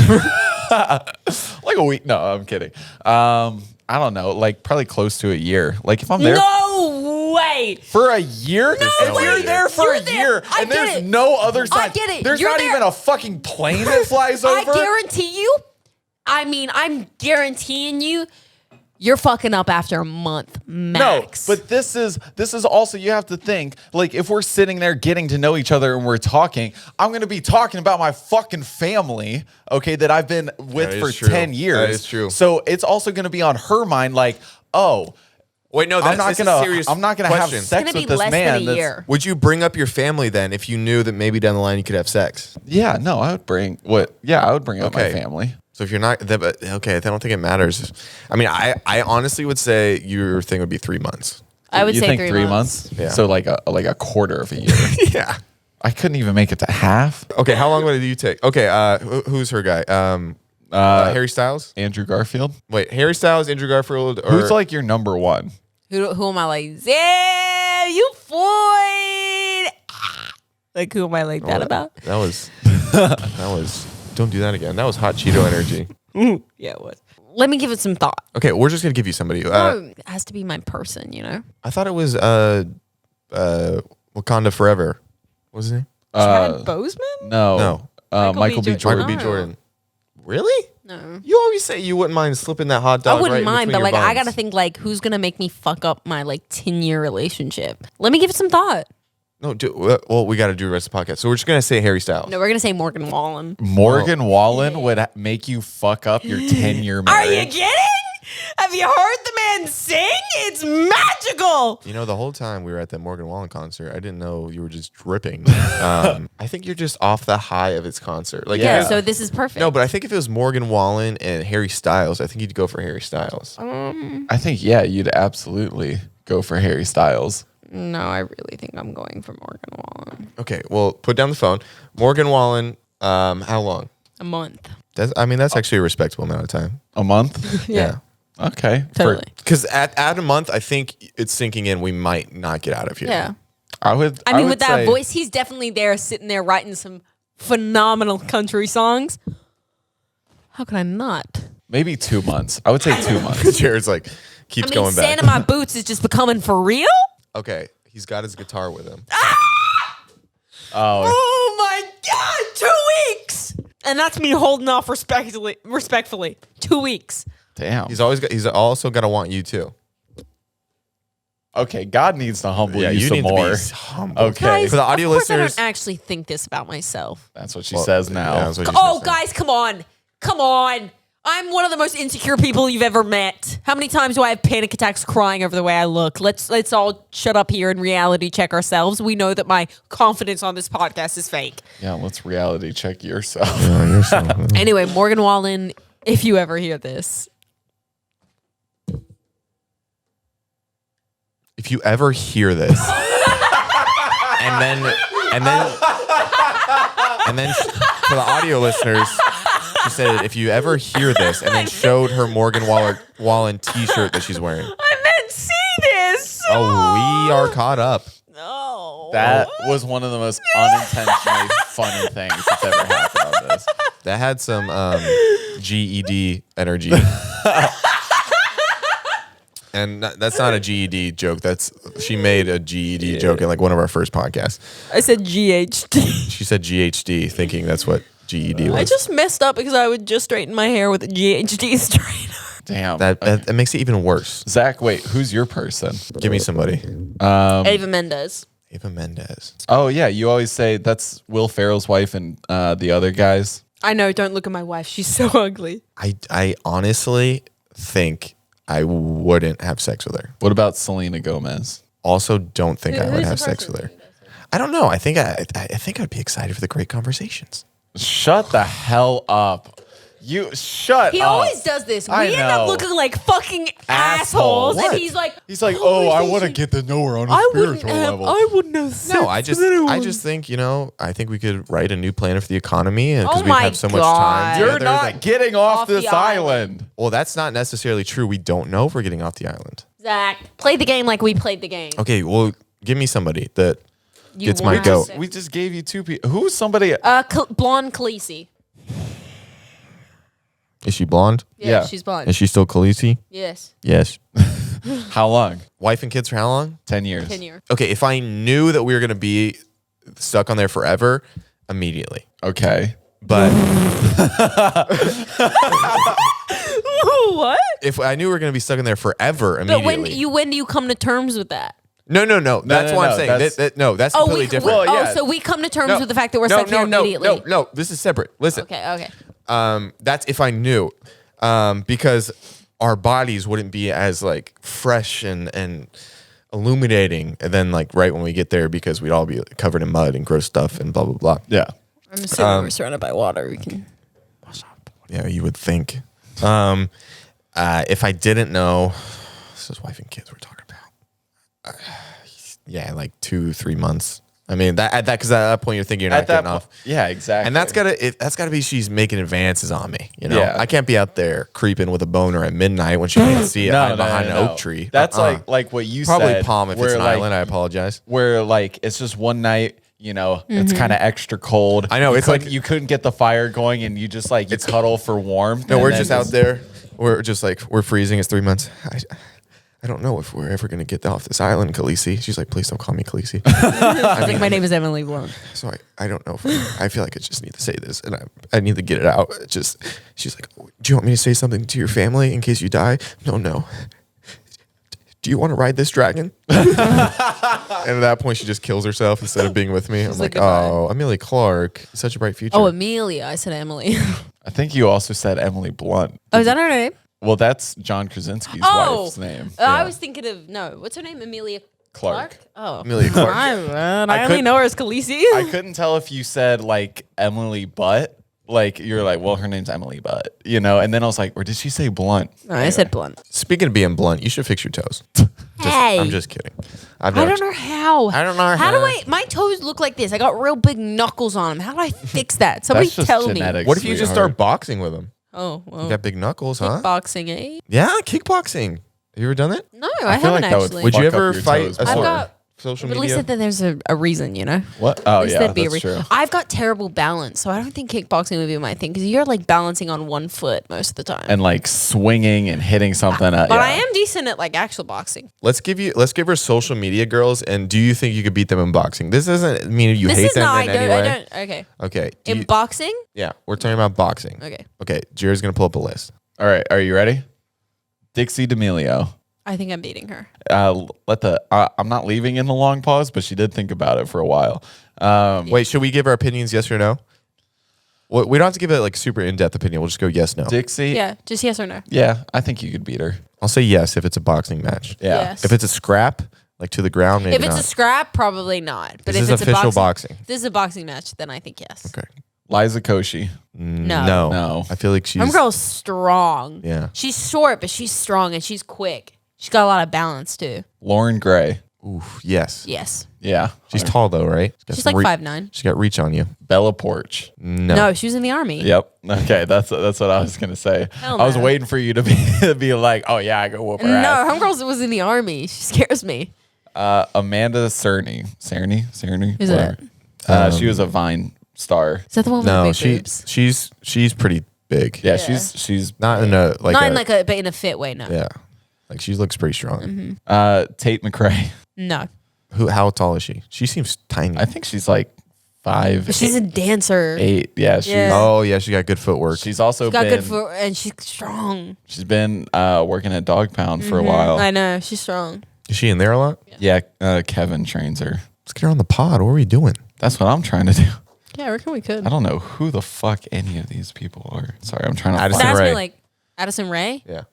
Like a week. No, I'm kidding. I don't know. Like probably close to a year. Like if I'm there. No way. For a year? No if way. you're there for You're a there. year I and get there's it. no other side. I get it. There's You're not there. even a fucking plane that flies over. I guarantee you. I mean, I'm guaranteeing you, you're fucking up after a month max. No, but this is also, you have to think, like if we're sitting there getting to know each other and we're talking, I'm going to be talking about my fucking family, okay, that I've been with That for is true. 10 years. That is true. So it's also going to be on her mind like, oh, Wait, no, I'm not this is gonna a serious have question. sex It's gonna with be this less man. than a that's- year. Would you bring up your family then if you knew that maybe down the line you could have sex? Yeah, no, I would bring I would bring up my Okay. family. So if you're not, okay, I don't think it matters. I mean, I honestly would say your thing would be 3 months. I would You say think 3 months. Yeah. So like a quarter of a year. Yeah. I couldn't even make it to half. Okay, how long would you take? Okay, who's her guy? Harry Styles? Andrew Garfield. Wait, Harry Styles, Andrew Garfield, or Who's like your number one? Who am I like? Yeah, you Floyd. Like who am I like that about? That was don't do that again. That was hot Cheeto energy. Yeah, it was. Let me give it some thought. Okay, we're just gonna give you somebody. It has to be my person, you know. I thought it was Wakanda Forever. What was his name? Chad Boseman? No. No. Michael B. B. Jordan. Michael B. Jordan. Really? No. You always say you wouldn't mind slipping that hot dog. I wouldn't right mind, between but your like I buns. gotta think like who's gonna make me fuck up my like 10-year relationship. Let me give it some thought. No, well, we got to do the rest of the podcast. So we're just gonna say Harry Styles. No, we're gonna say Morgan Wallen. Morgan Wallen would make you fuck up your 10-year Are marriage. you kidding? Have you heard the man sing? It's magical. You know, the whole time we were at that Morgan Wallen concert, I didn't know you were just dripping. I think you're just off the high of its concert. Like, Yeah, if it- so this is perfect. no, but I think if it was Morgan Wallen and Harry Styles, I think you'd go for Harry Styles. I think, yeah, you'd absolutely go for Harry Styles. No, I really think I'm going for Morgan Wallen. Okay, well, put down the phone. Morgan Wallen, how long? A month. That's actually a respectable amount of time. A month? Yeah. Okay. Totally. Because at a month, I think it's sinking in. We might not get out of here. Yeah. I mean, With that voice, he's definitely there sitting there writing some phenomenal country songs. How could I not? maybe 2 months. I would say 2 months. Jared's like, keeps I mean, going back. Sand in My Boots is just becoming for real? Okay, he's got his guitar with him. Oh, Oh my God, 2 weeks. And that's me holding off respectfully. 2 weeks. damn. He's also got to want you too. Okay, God needs to humble you you some need more. to be humble. Okay. Guys, For the audio of course listeners- I don't actually think this about myself. That's what she says now. Yeah, that's what you Oh, said. guys, come on. Come on. I'm one of the most insecure people you've ever met. How many times do I have panic attacks crying over the way I look? Let's all shut up here and reality check ourselves. We know that my confidence on this podcast is fake. Yeah, let's reality check yourself. Anyway, Morgan Wallen, if you ever hear this. If you ever hear this, and then for the audio listeners, she said, if you ever hear this, and then showed her Morgan Wallen T-shirt that she's wearing. I meant see this. Oh, we are caught up. No. That was one of the most unintentionally funny things that's ever happened on this. That had some GED energy. And that's not a GED joke. She made a GED joke in like one of our first podcasts. I said GHD. She said GHD, thinking that's what GED was. I just messed up because I would just straighten my hair with a GHD straightener. Damn. that makes it even worse. Zach, wait, who's your person? Give me somebody. Ava Mendes. Ava Mendes. Oh, yeah, you always say that's Will Ferrell's wife and the other guys. I know, don't look at my wife. She's so ugly. I honestly think I wouldn't have sex with her. What about Selena Gomez? Also, don't think I would Who's the have sex person with her. I don't know. I think I'd be excited for the great conversations. Shut the hell up. You shut He up. always does this. We I end know. up looking like fucking Assholes. assholes. What? And he's like, I want to get to know her on a spiritual level. I wouldn't have said No, I just think, I think we could write a new plan for the economy because Oh we'd my have so much God. time. You're together not that- getting off Off this the island. Well, that's not necessarily true. We don't know if we're getting off the island. Zach, play the game like we played the game. Okay, well, give me somebody that You gets my want goat. to- We just gave you 2 people. Who's somebody? Blonde Khaleesi. Is she blonde? Yeah. She's blonde. Is she still Khaleesi? Yes. Yes. How long? Wife and kids for how long? 10 years. 10 years. Okay, if I knew that we were going to be stuck on there forever, immediately. Okay. But What? if I knew we were going to be stuck in there forever, But immediately. when do you come to terms with that? No. That's no, what no, I'm saying. that's- No, that's completely different. Well, yeah. so we come to terms No, with the fact that we're no, stuck here immediately. No, this is separate. Listen. Okay. That's if I knew. Because our bodies wouldn't be as like fresh and illuminating and then like right when we get there because we'd all be covered in mud and gross stuff and blah blah blah. Yeah. I'm assuming we're surrounded by water. We can. Yeah, you would think. If I didn't know, this is wife and kids we're talking about. Yeah, like 2-3 months. I mean because at that point you're thinking you're not getting off. Yeah, exactly. And that's gotta be she's making advances on me. Yeah. I can't be out there creeping with a boner at midnight when she can't see it hide behind an oak tree. That's like what you Probably said. Palm if it's where, an like, island. I apologize. Where like it's just one night. It's kind of extra cold. I know, You it's couldn't- like- you couldn't get the fire going, and you just like you cuddle for warmth. No, and we're then just out there. We're just like we're freezing. It's 3 months. I don't know if we're ever gonna get off this island, Khaleesi. She's like, please don't call me Khaleesi. I think my name is Emily Blunt. So I don't know if I feel like I just need to say this and I need to get it out. She's like, do you want me to say something to your family in case you die? No. Do you want to ride this dragon? And at that point, she just kills herself instead of being with me. I'm like, like, goodbye. oh, Amelia Clark, such a bright future. Oh, Amelia. I said Emily. I think you also said Emily Blunt. Oh, is that her name? Well, that's John Krasinski's Oh, wife's name. I was thinking of what's her name? Amelia Clark. Oh, Amelia Clark. I only couldn't- know her as Khaleesi. I couldn't tell if you said like Emily Butt. Like you're like, well, her name's Emily Butt, and then I was like, or did she say Blunt? No, I said Blunt. Speaking of being blunt, you should fix your toes. Hey. I'm just kidding. I don't know how. I don't know How do how. my toes look like this? I got real big knuckles on them. How do I fix that? Somebody That's just tell me. genetics. What if you just sweetheart. start boxing with them? Oh, well. You got big knuckles, huh? Boxing, eh? Yeah, kickboxing. Have you ever done that? No, I feel haven't like that would actually. Would you Fuck up ever your fight toes a more. I've got social But at least media? said that there's a reason, What? Oh At least yeah, there'd be a that's reason. true. I've got terrible balance, so I don't think kickboxing would be my thing because you're like balancing on one foot most of the time. And like swinging and hitting something. but I am decent at like actual boxing. Let's give her social media girls, and do you think you could beat them in boxing? This doesn't mean you This hate is them not. in I any don't. way. I don't. Okay. Okay. In boxing. Yeah, we're talking about boxing. Okay. Okay, Jared's gonna pull up a list. All right, are you ready? Dixie D'Amelio. I think I'm beating her. I'm not leaving in the long pause, but she did think about it for a while. Wait, should we give our opinions? Yes or no? Well, we don't have to give it like super in-depth opinion. We'll just go yes, no. Dixie. Yeah. Just yes or no. Yeah, I think you could beat her. I'll say yes if it's a boxing match. Yeah. Yes. If it's a scrap, like to the ground, maybe If it's not. a scrap, probably not. But This if is it's official a boxing. If this is a boxing match, then I think yes. Okay. Liza Koshy. No. No. I feel like she's. Homegirl's strong. Yeah. She's short, but she's strong and she's quick. She's got a lot of balance too. Lauren Gray. Oof, yes. Yes. Yeah. She's tall though, right? She's some like 5'9". She got reach on you. Bella Porch. No. She was in the army. Yep. Okay, that's what I was gonna say. Hell I was no. waiting for you to be like, oh yeah, I go whoop her No, ass. Homegirl was in the army. She scares me. Amanda Cerny. Who's Whatever. She was a Vine star. Is that the one with No, the big boobs? she's pretty big. Yeah, Yeah. she's Not in a like. Not a, in like a, but in a fit way. No. Yeah. Like she looks pretty strong. Mm-hmm. Tate McRae. No. How tall is she? She seems tiny. I think she's like 5'8". But she's a dancer. Yeah, she's Yeah. Oh yeah, she got good footwork. she's also She's got been good foot and she's strong. she's been working at Dog Pound for a while. I know. She's strong. Is she in there a lot? Yeah, Kevin trains her. Let's get her on the pod. What are we doing? That's what I'm trying to do. Yeah, I reckon we could. I don't know who the fuck any of these people are. Sorry, I'm trying to Addison find. Ask Rae. me like Addison Rae. Yeah.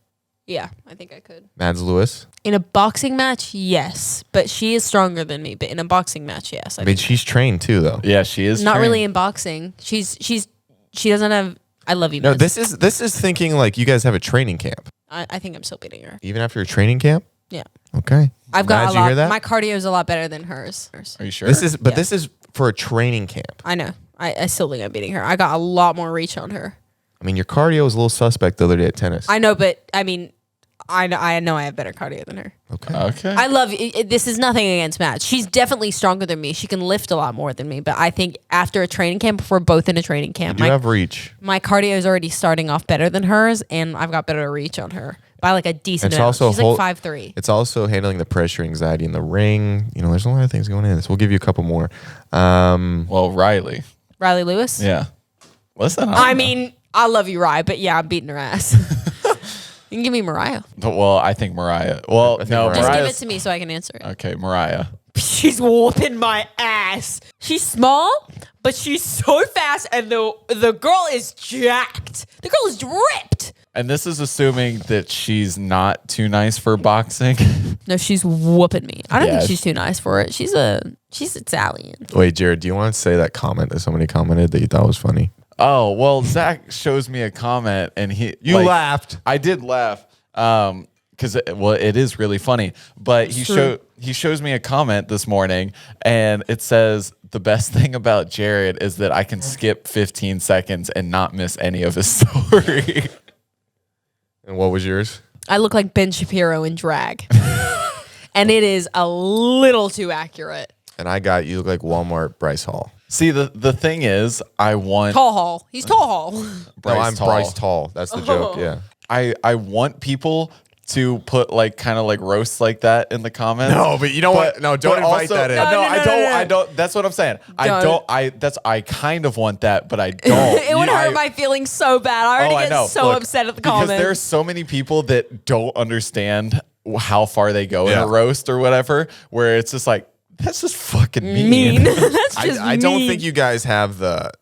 Yeah, I think I could. Mads Lewis. In a boxing match, yes, but she is stronger than me. But in a boxing match, yes. I mean, she's trained too, though. Yeah, she is not trained. really in boxing. She doesn't have. I love you, No, miss. this is thinking like you guys have a training camp. I think I'm still beating her. Even after a training camp? Yeah. Okay. I've got Did a you lot. hear that? My cardio is a lot better than hers. Are you sure? This is for a training camp. I know. I still think I'm beating her. I got a lot more reach on her. I mean, your cardio was a little suspect the other day at tennis. I know, but I mean, I know I have better cardio than her. Okay. I love this is nothing against Matt. She's definitely stronger than me. She can lift a lot more than me. But I think after a training camp, if we're both in a training camp, You have reach. my cardio is already starting off better than hers, and I've got better reach on her by like a decent It's amount. also She's like 5'3". It's also handling the pressure, anxiety in the ring. You know, there's a lot of things going in. So we'll give you a couple more. Well, Riley. Riley Lewis. Yeah. Listen. I mean, I love you, Rye, but yeah, I'm beating her ass. You can give me Mariah. Well, I think Mariah. Well, I think no, Mariah- Just give it Mariah's. to me so I can answer it. Okay, Mariah. She's whooping my ass. She's small, but she's so fast, and the girl is jacked. The girl is ripped. And this is assuming that she's not too nice for boxing. No, she's whooping me. I don't Yeah. think she's too nice for it. She's Italian. Wait, Jared, do you want to say that comment that somebody commented that you thought was funny? Oh, well, Zach shows me a comment and You laughed. I did laugh. Because it is really funny. But he shows me a comment this morning and it says the best thing about Jared is that I can skip 15 seconds and not miss any of his story. And what was yours? I look like Ben Shapiro in drag. And it is a little too accurate. And I got you look like Walmart Bryce Hall. See, the thing is, I want Tall Hall. He's Tall Hall. No, I'm Bryce Tall. That's the joke. Yeah. I want people to put like kind of like roasts like that in the comments. No, but you know what? No, don't but invite also- that in. No, No, I no, don't. no. I don't. That's what I'm saying. Don't. I kind of want that, but I don't. It would hurt my feelings so bad. I already get so Look, upset at the because comments. there's so many people that don't understand how far they go in Yeah. a roast or whatever, where it's just like that's just fucking mean. That's just I don't mean. think you guys have the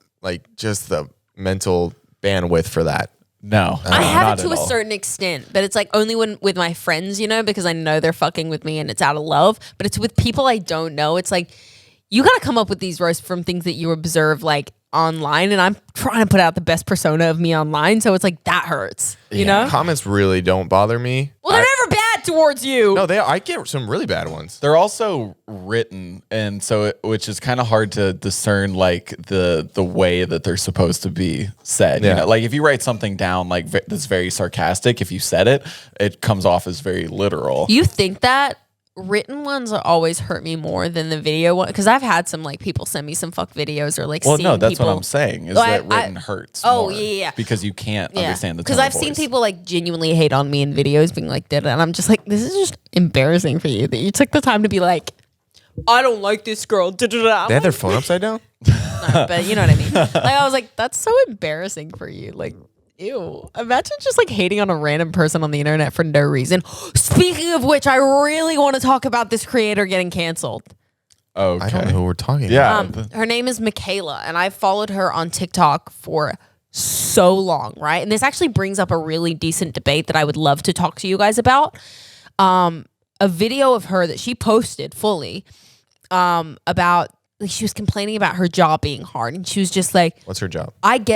just the mental bandwidth for that. No, I have not it to at a all. certain extent, but it's like only when with my friends, because I know they're fucking with me and it's out of love. But it's with people I don't know. It's like you gotta come up with these roasts from things that you observe like online, and I'm trying to put out the best persona of me online, so it's like that hurts. You know? Comments really don't bother me. Well, they're never bad towards you. No, I get some really bad ones. They're also written, and so which is kind of hard to discern like the way that they're supposed to be said. Yeah. You know? Like if you write something down like that's very sarcastic, if you said it, it comes off as very literal. You think that written ones always hurt me more than the video one? Because I've had some like people send me some fuck videos or like Well, seeing no, that's people. what I'm saying is Well, that I- written hurts. Oh, more yeah. because you can't understand the because tone I've of seen voice. people like genuinely hate on me in videos being like that, and I'm just like, this is just embarrassing for you that you took the time to be like, I don't like this girl. Da-da-da. They had their phone upside down? No, but you know what I mean. Like I was like, that's so embarrassing for you. Like, ew. Imagine just like hating on a random person on the internet for no reason. Speaking of which, I really want to talk about this creator getting canceled. Okay. I don't know who we're talking Yeah. about. Her name is Michaela, and I've followed her on TikTok for so long, right? And this actually brings up a really decent debate that I would love to talk to you guys about. A video of her that she posted fully about, like, she was complaining about her job being hard, and she was just like, What's her job?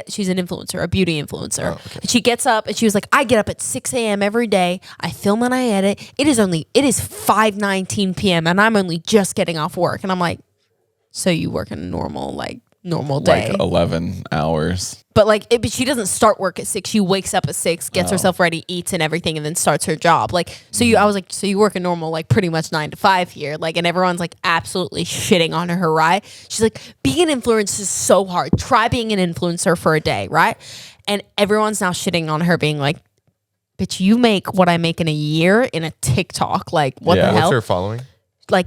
she's an influencer, a beauty influencer. Oh, okay. And she gets up and she was like, I get up at 6 a.m. every day. I film and I edit. It is 5:19 p.m. and I'm only just getting off work. And I'm like, so you work a normal day. Like 11 hours. But but she doesn't start work at 6. She wakes up at 6, gets herself ready, eats and everything, and then starts her job. Like, I was like, so you work a normal, like, pretty much 9 to 5 here. Like, and everyone's like absolutely shitting on her, right? She's like, being an influencer is so hard. Try being an influencer for a day, right? And everyone's now shitting on her, being like, bitch, you make what I make in a year in a TikTok. Like, what Yeah. the What's hell? her following? Like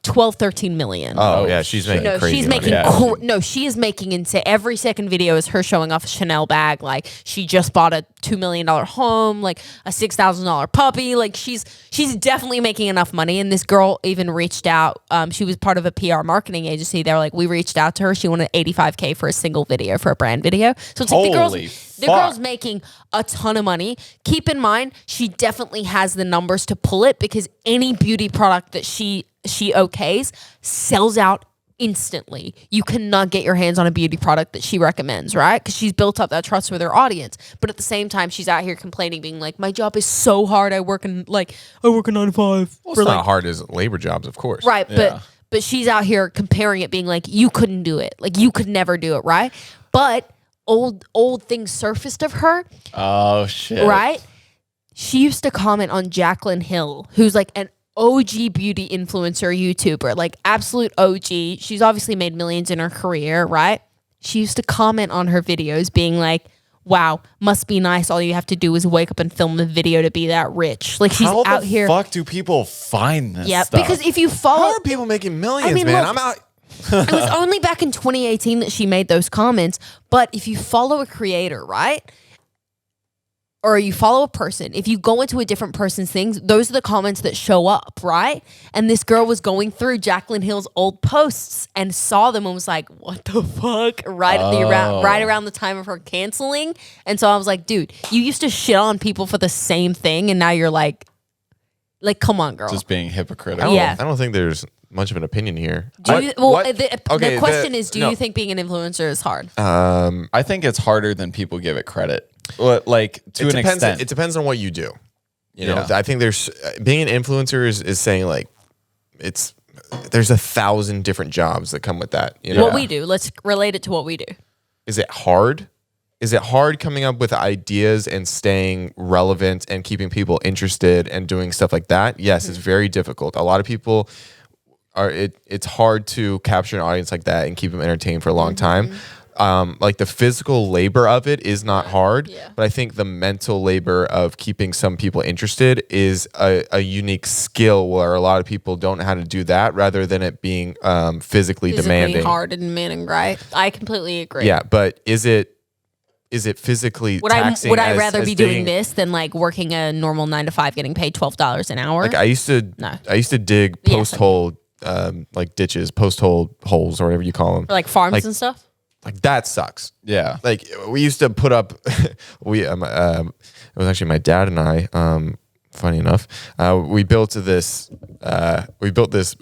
12, 13 million. Oh, yeah, she's making No, crazy she's money. making. Yeah. No, she is making into every second video is her showing off a Chanel bag. Like she just bought a $2 million home, like a $6,000 puppy. Like she's definitely making enough money. And this girl even reached out. She was part of a PR marketing agency. They were like, we reached out to her. She wanted $85K for a single video, for a brand video. So it's like Holy the girl's fuck. making a ton of money. Keep in mind, she definitely has the numbers to pull it, because any beauty product that she okays sells out instantly. You cannot get your hands on a beauty product that she recommends, right? Because she's built up that trust with her audience. But at the same time, she's out here complaining, being like, my job is so hard. I work a 9 to 5. Well, it's not hard as labor jobs, of course. Right. Yeah. But she's out here comparing it, being like, you couldn't do it. Like, you could never do it, right? But old things surfaced of her. Oh, shit. Right? She used to comment on Jaclyn Hill, who's like an OG beauty influencer YouTuber, like absolute OG. She's obviously made millions in her career, right? She used to comment on her videos being like, wow, must be nice. All you have to do is wake up and film a video to be that rich. Like, she's out here. How the fuck do people find this Yeah, stuff? because if you follow. How are people making millions, man? look, I'm out. It was only back in 2018 that she made those comments. But if you follow a creator, right? Or you follow a person, if you go into a different person's things, those are the comments that show up, right? And this girl was going through Jaclyn Hill's old posts and saw them and was like, what the fuck? Right around the time of her canceling. And so I was like, dude, you used to shit on people for the same thing, and now you're like, come on, girl. Just being hypocritical. Yeah. I don't think there's much of an opinion here. The question is, do you think being an influencer is hard? I think it's harder than people give it credit. Like, to an extent. It depends on what you do. You know, Yeah. I think there's being an influencer is saying like there's 1,000 different jobs that come with that. You know, What we do, let's relate it to what we do. is it hard? Is it hard coming up with ideas and staying relevant and keeping people interested and doing stuff like that? Yes, it's very difficult. A lot of people it's hard to capture an audience like that and keep them entertained for a long time. Like the physical labor of it is not hard, but I think the mental labor of keeping some people interested is a unique skill where a lot of people don't know how to do that, rather than it being physically demanding. Hard and demanding, right? I completely agree. Yeah, but is it physically taxing? Would I rather be doing this than like working a normal 9 to 5, getting paid $12 an hour? Like I used to dig post hole like ditches, post hole holes, or whatever you call them, or like farms and stuff. Like that sucks. Yeah. Like we used to put up, it was actually my dad and I, funny enough, we built this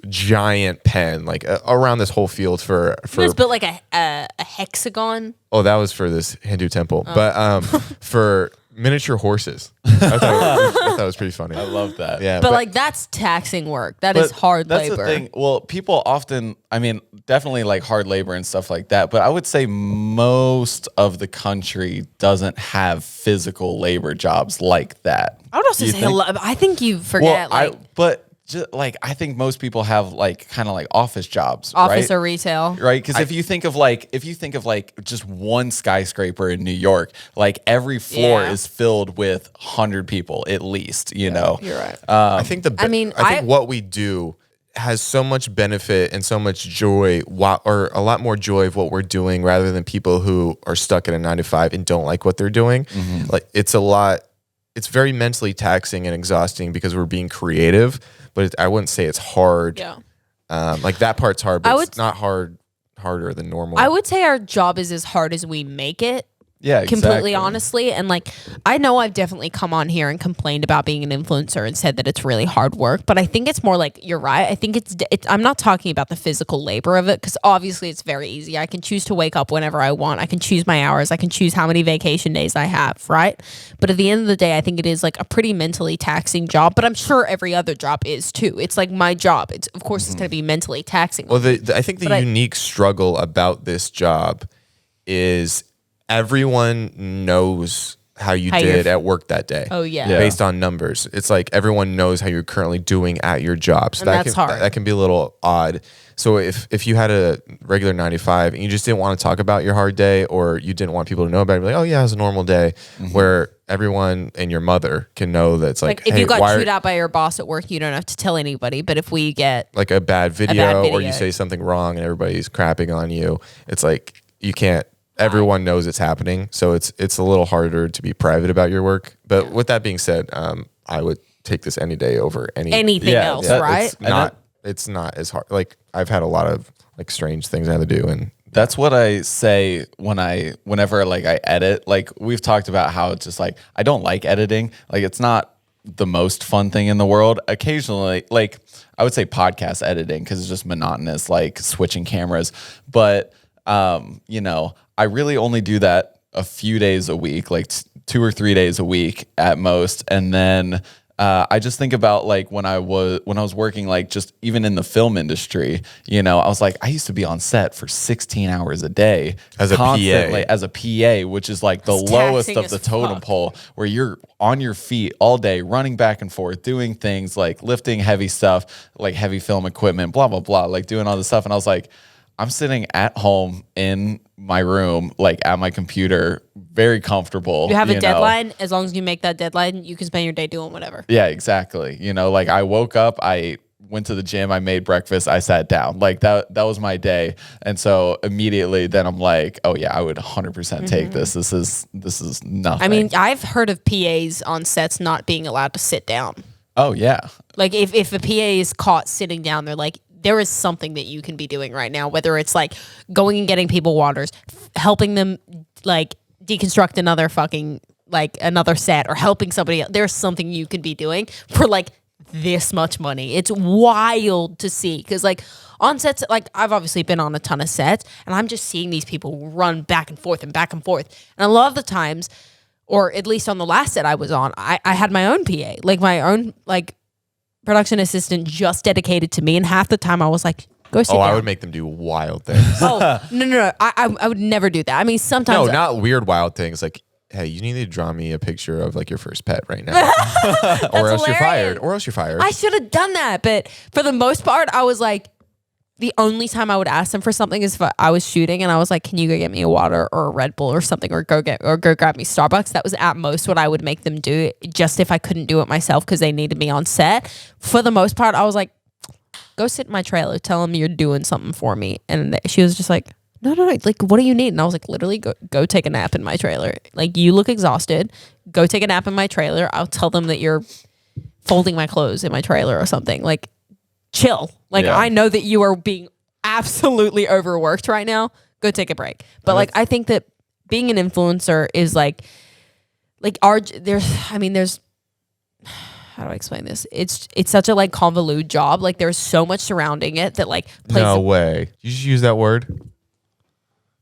giant pen, like around this whole field for. You guys built like a hexagon. Oh, that was for this Hindu temple, but for miniature horses. I thought it was pretty funny. I love that. Yeah. But like that's taxing work. That is hard that's labor. The thing. Well, people often, I mean, definitely like hard labor and stuff like that. But I would say most of the country doesn't have physical labor jobs like that. I would also say a lot. I think you forget. I think most people have like kind of like office jobs, office right? or retail, right? Because if you think of like just one skyscraper in New York, like every floor is filled with 100 people at least. You know, you're right. I think I think what we do has so much benefit and so much joy, or a lot more joy of what we're doing, rather than people who are stuck at a 9 to 5 and don't like what they're doing. Like it's very mentally taxing and exhausting because we're being creative, but I wouldn't say it's hard. Yeah. Like that part's hard, but it's not harder than normal. I would say our job is as hard as we make it. Yeah, exactly. Completely honestly. And like, I know I've definitely come on here and complained about being an influencer and said that it's really hard work, but I think it's more like, you're right. I think it's I'm not talking about the physical labor of it, because obviously it's very easy. I can choose to wake up whenever I want. I can choose my hours. I can choose how many vacation days I have, right? But at the end of the day, I think it is like a pretty mentally taxing job, but I'm sure every other job is too. It's like my job. It's of course it's going to be mentally taxing. Well, I think the unique struggle about this job is everyone knows how you did at work that day. Oh yeah. Based on numbers. It's like everyone knows how you're currently doing at your job. So that's hard. That can be a little odd. So if you had a regular 9 to 5 and you just didn't want to talk about your hard day, or you didn't want people to know about it, be like, oh yeah, it was a normal day, where everyone and your mother can know that it's like, if hey, you got chewed out by your boss at work, you don't have to tell anybody. But if we get like a bad video or you say something wrong and everybody's crapping on you, it's like you can't. Everyone knows it's happening, so it's a little harder to be private about your work. But with that being said, I would take this any day over anything else, right? It's not as hard. Like I've had a lot of like strange things I had to do, and that's what I say whenever like I edit. Like we've talked about how it's just like I don't like editing. Like it's not the most fun thing in the world. Occasionally, like I would say podcast editing because it's just monotonous, like switching cameras. But you know, I really only do that a few days a week, like 2 or 3 days a week at most. And then I just think about like when I was working, like just even in the film industry, you know, I was like, I used to be on set for 16 hours a day As a PA. as a PA, which is like the That's lowest taxing of as the totem fuck. pole, where you're on your feet all day, running back and forth, doing things like lifting heavy stuff, like heavy film equipment, blah, blah, blah, like doing all this stuff. And I was like, I'm sitting at home in my room, like at my computer, very comfortable. You have a know. deadline. As long as you make that deadline, you can spend your day doing whatever. Yeah, exactly. You know, like I woke up, I went to the gym, I made breakfast, I sat down. Like that was my day. And so immediately then I'm like, oh yeah, I would 100% take this. This is nothing. I mean, I've heard of PAs on sets not being allowed to sit down. oh yeah. Like if a PA is caught sitting down, they're like, there is something that you can be doing right now, whether it's like going and getting people waters, helping them like deconstruct another fucking like another set, or helping somebody else. There's something you could be doing for like this much money. It's wild to see, because like on sets, like I've obviously been on a ton of sets, and I'm just seeing these people run back and forth and back and forth. And a lot of the times, or at least on the last set I was on, I had my own PA, like my own like production assistant just dedicated to me, and half the time I was like, go sit down. I would make them do wild things. Oh, no. I would never do that. I mean, sometimes. No, not weird wild things. Like, hey, you need to draw me a picture of like your first pet right now. Or else you're fired. Or else you're fired. I should have done that. But for the most part, I was like, the only time I would ask them for something is if I was shooting and I was like, can you go get me a water or a Red Bull or something, or go grab me Starbucks. That was at most what I would make them do, just if I couldn't do it myself because they needed me on set. For the most part, I was like, go sit in my trailer, tell them you're doing something for me. And she was just like, no, like, what do you need? And I was like, literally go take a nap in my trailer. Like, you look exhausted, go take a nap in my trailer. I'll tell them that you're folding my clothes in my trailer or something. Like, chill. Like, Yeah. I know that you are being absolutely overworked right now. Go take a break. But like, I think that being an influencer is like there's how do I explain this? It's such a like convoluted job. Like, there's so much surrounding it that like plays No way. You just use that word?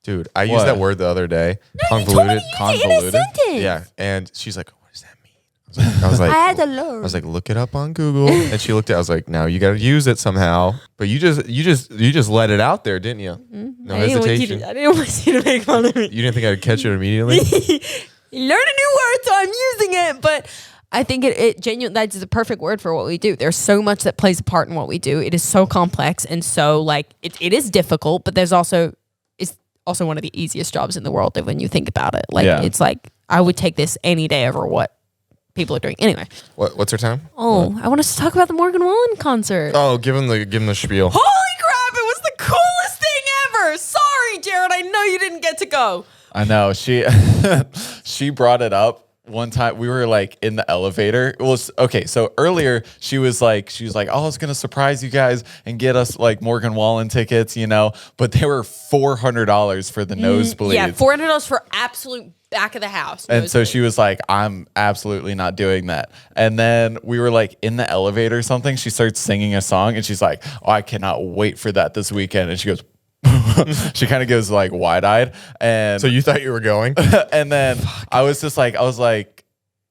Dude, I used What? that word the other day. You told me Convoluted. to use it in a Convoluted? sentence. Yeah. And she's like, what does that mean? I was like, I had to learn. I was like, look it up on Google. And she looked at it. I was like, now you got to use it somehow. But you just let it out there, didn't you? No hesitation. I didn't want you to make fun of me. You didn't think I'd catch it immediately? You learn a new word, so I'm using it. But I think it genuinely, that's the perfect word for what we do. There's so much that plays a part in what we do. It is so complex, and so like it is difficult, but it's also one of the easiest jobs in the world when you think about it. Like, Yeah. it's like, I would take this any day over what people are doing. Anyway. What's her time? Oh, I want us to talk about the Morgan Wallen concert. Oh, give him the spiel. Holy crap, it was the coolest thing ever. Sorry, Jared, I know you didn't get to go. I know. She brought it up one time. We were like in the elevator. It was okay. So earlier she was like, oh, I was gonna surprise you guys and get us like Morgan Wallen tickets, you know, but they were $400 for the nosebleeds. Yeah, $400 for absolute back of the house. And so she was like, I'm absolutely not doing that. And then we were like in the elevator or something. She starts singing a song and she's like, oh, I cannot wait for that this weekend. And she goes, she kind of goes like wide-eyed. And So you thought you were going? and then I was like,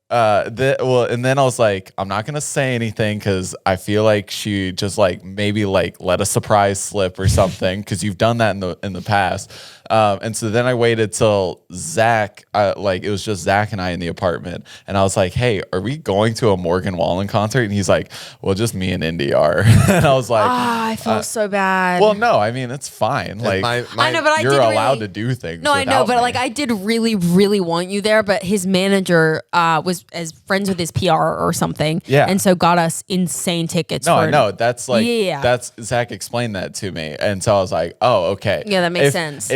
and then I was like, I'm not gonna say anything because I feel like she just like maybe like let a surprise slip or something, because you've done that in the past. And so then I waited till Zach, like it was just Zach and I in the apartment, and I was like, hey, are we going to a Morgan Wallen concert? And he's like, well, just me and Indy are. And I was like, I felt so bad. well, no, I mean it's fine. Like I know, but I you're did allowed really, to do things. No, I know, without but me. like I did really, really want you there. But his manager was as friends with his PR or something. Yeah. And so got us insane tickets. No, for, I know. That's like, Yeah. that's Zach explained that to me. And so I was like, oh, okay. Yeah, that makes If- sense.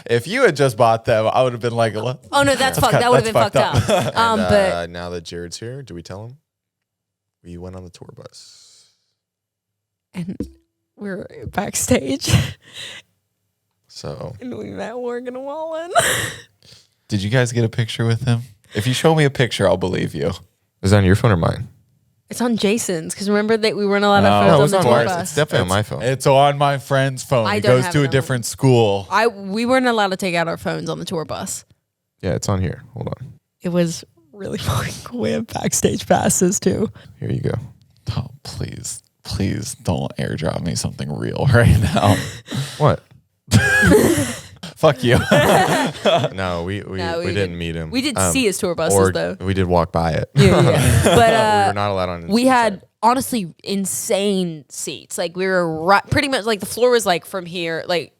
If you had just bought them, I would have been like, Oh no, that's fucked. That would have been that's fucked fucked up. But Now that Jared's here, do we tell him? We went on the tour bus. and we're backstage So and we met Morgan Wallen. did you guys get a picture with him? If you show me a picture, I'll believe you. Is that on your phone or mine? It's on Jason's because remember that we weren't allowed to No, have No, phones it's on on the tour mine. bus. It's definitely on my phone. It's on my friend's phone. I He don't goes have to it a on different school. We weren't allowed to take out our phones on the tour bus. Yeah, it's on here. Hold on. It was really fucking cool. We have backstage passes too. Here you go. Oh, please don't airdrop me something real right now. What? Fuck you. No, we didn't meet him. We did see his tour buses or though. we did walk by it. Yeah. we But were not allowed on. we had honestly insane seats. Like we were pretty much like the floor was like from here, like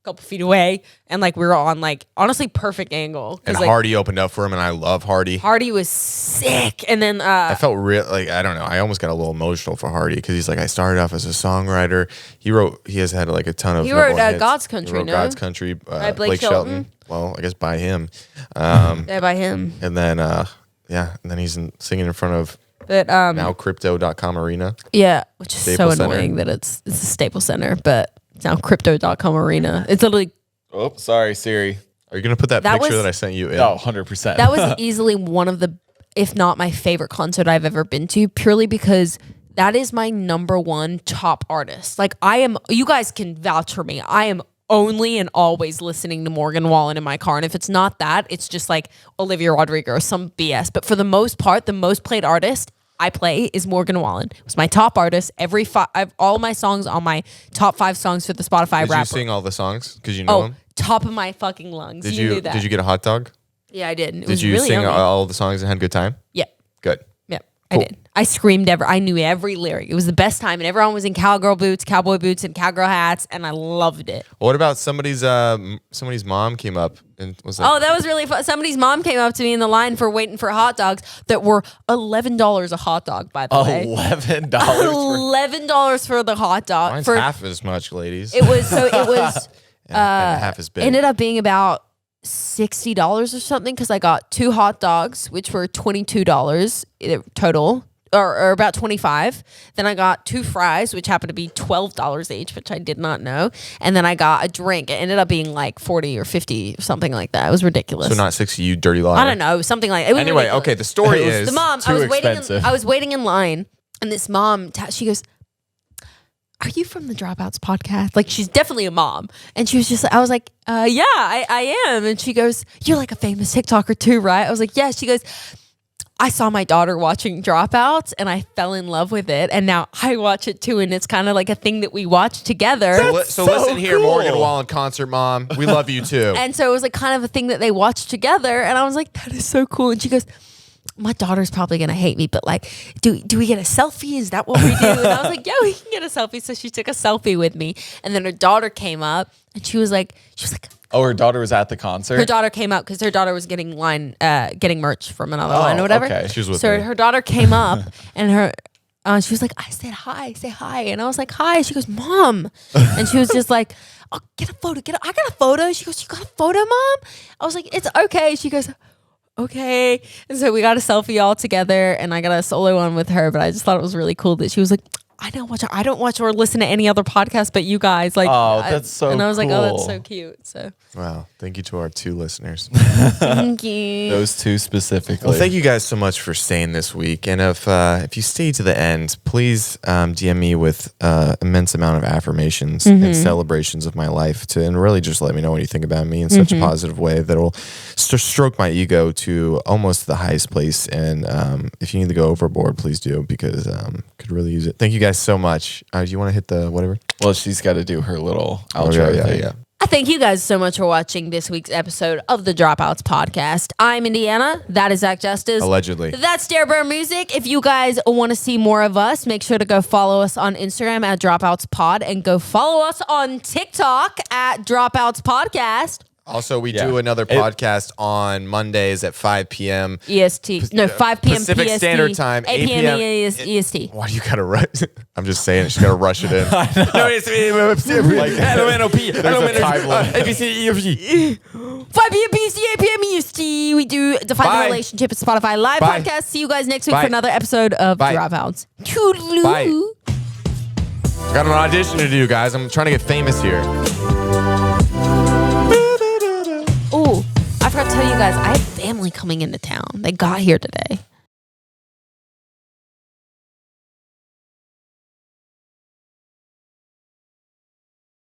a couple feet away, and like we were on like honestly perfect angle. And Like, Hardy opened up for him, and I love Hardy. Hardy was sick, and then I felt real like I don't know. I almost got a little emotional for Hardy because he's like I started off as a songwriter. He has had like a ton of. He wrote, number one hits. God's Country, He wrote no? God's Country. By Blake Shelton. Well, I guess by him. yeah, by him. And then and then he's singing in front of But now Crypto.com Arena. yeah, which is Staples so Center. annoying that it's a Staples Center, but it's now Crypto.com Arena. It's literally Oh, sorry, Siri. Are you gonna put that That picture was- that I sent you in? No, 100%. that was easily one of the, if not my favorite concert I've ever been to, purely because that is my number one top artist. Like you guys can vouch for me. I am only and always listening to Morgan Wallen in my car. And if it's not that, it's just like Olivia Rodrigo or some BS. But for the most part, the most played artist I play is Morgan Wallen. It was my top artist. I've all my songs on my top 5 songs for the Spotify Did rapper. you sing all the songs because you know them? Top of my fucking lungs. Did you you knew that. Did you get a hot dog? Yeah, I did. It Did was you really sing yummy. all the songs and had a good time? Yeah. Good. Yeah, Cool. I did. I screamed I knew every lyric. It was the best time, and everyone was in cowboy boots, and cowgirl hats, and I loved it. What about somebody's mom came up and was like, Oh, that was really fun. Somebody's mom came up to me in the line for waiting for hot dogs that were $11 a hot dog, by the way. $11. $11 for the hot dog. mine's For half as much, ladies. it was and half as big. ended up being about $60 or something because I got 2 hot dogs, which were $22 total, or about $25. Then I got 2 fries, which happened to be $12 each, which I did not know. And then I got a drink. It ended up being like 40 or 50 or something like that. It was ridiculous. So not 60, you dirty liar. I don't know, something like it was Anyway, ridiculous. okay, the story It was is The mom, too expensive. I was waiting in line, and this mom, she goes, "Are you from the Dropouts podcast?" Like, she's definitely a mom, and she was just, I was like, "Yeah, I am." And she goes, "You're like a famous TikToker too, right?" I was like, "Yeah." She goes, "I saw my daughter watching Dropouts, and I fell in love with it, and now I watch it too, and it's kind of like a thing that we watch together." So listen here, cool. Morgan Wallen concert mom. We love you too. And so it was like kind of a thing that they watched together. And I was like, that is so cool. And she goes, "My daughter's probably going to hate me, but like, do we get a selfie? Is that what we do?" And I was like, "Yeah, we can get a selfie." So she took a selfie with me. And then her daughter came up and she was like, Oh, her daughter was at the concert? her daughter came up because her daughter was getting getting merch from another line or whatever. okay. She was with So me. her daughter came up and she was like, "I said hi, say hi." And I was like, "Hi." She goes, "Mom." And she was just like, "Oh, get a photo. I got a photo." She goes, "You got a photo, Mom?" I was like, "It's okay." She goes, "Okay." And so we got a selfie all together, and I got a solo one with her, but I just thought it was really cool that she was like, I don't watch or listen to any other podcast but you guys. Like, Oh, that's so And I was like, "Oh, that's cool. so cute." So Wow. Thank you to our 2 listeners. thank you. Those 2 specifically. Well, thank you guys so much for staying this week. And if you stay to the end, please DM me with immense amount of affirmations and celebrations of my life and really just let me know what you think about me in such a positive way that'll stroke my ego to almost the highest place. And if you need to go overboard, please do because could really use it. Thank you guys so much. Do you want to hit the whatever? Well, she's got to do her little outro thing. I thank you guys so much for watching this week's episode of the Dropouts podcast. I'm Indiana. That is Zach Justice. Allegedly. That's Dare Bear Music. If you guys want to see more of us, make sure to go follow us on Instagram at Dropouts Pod and go follow us on TikTok at Dropouts Podcast. Also, we Yeah. do another podcast on Mondays at 5 p.m. EST. No, 5 p.m. Pacific PST, Standard Time, 8 p.m. EST. Why do you gotta rush? I'm just saying, she's gotta rush it in. Like, there's a time limit. 5 p.m. PST, 8 p.m. EST. We do Define Bye. the Relationship at Spotify Live Bye. podcast. See you guys next week Bye. for another episode of Bye. Dropouts. Toodaloo. Bye. Got an audition to do, guys. I'm trying to get famous here. Oh, I forgot to tell you guys, I have family coming into town. They got here today.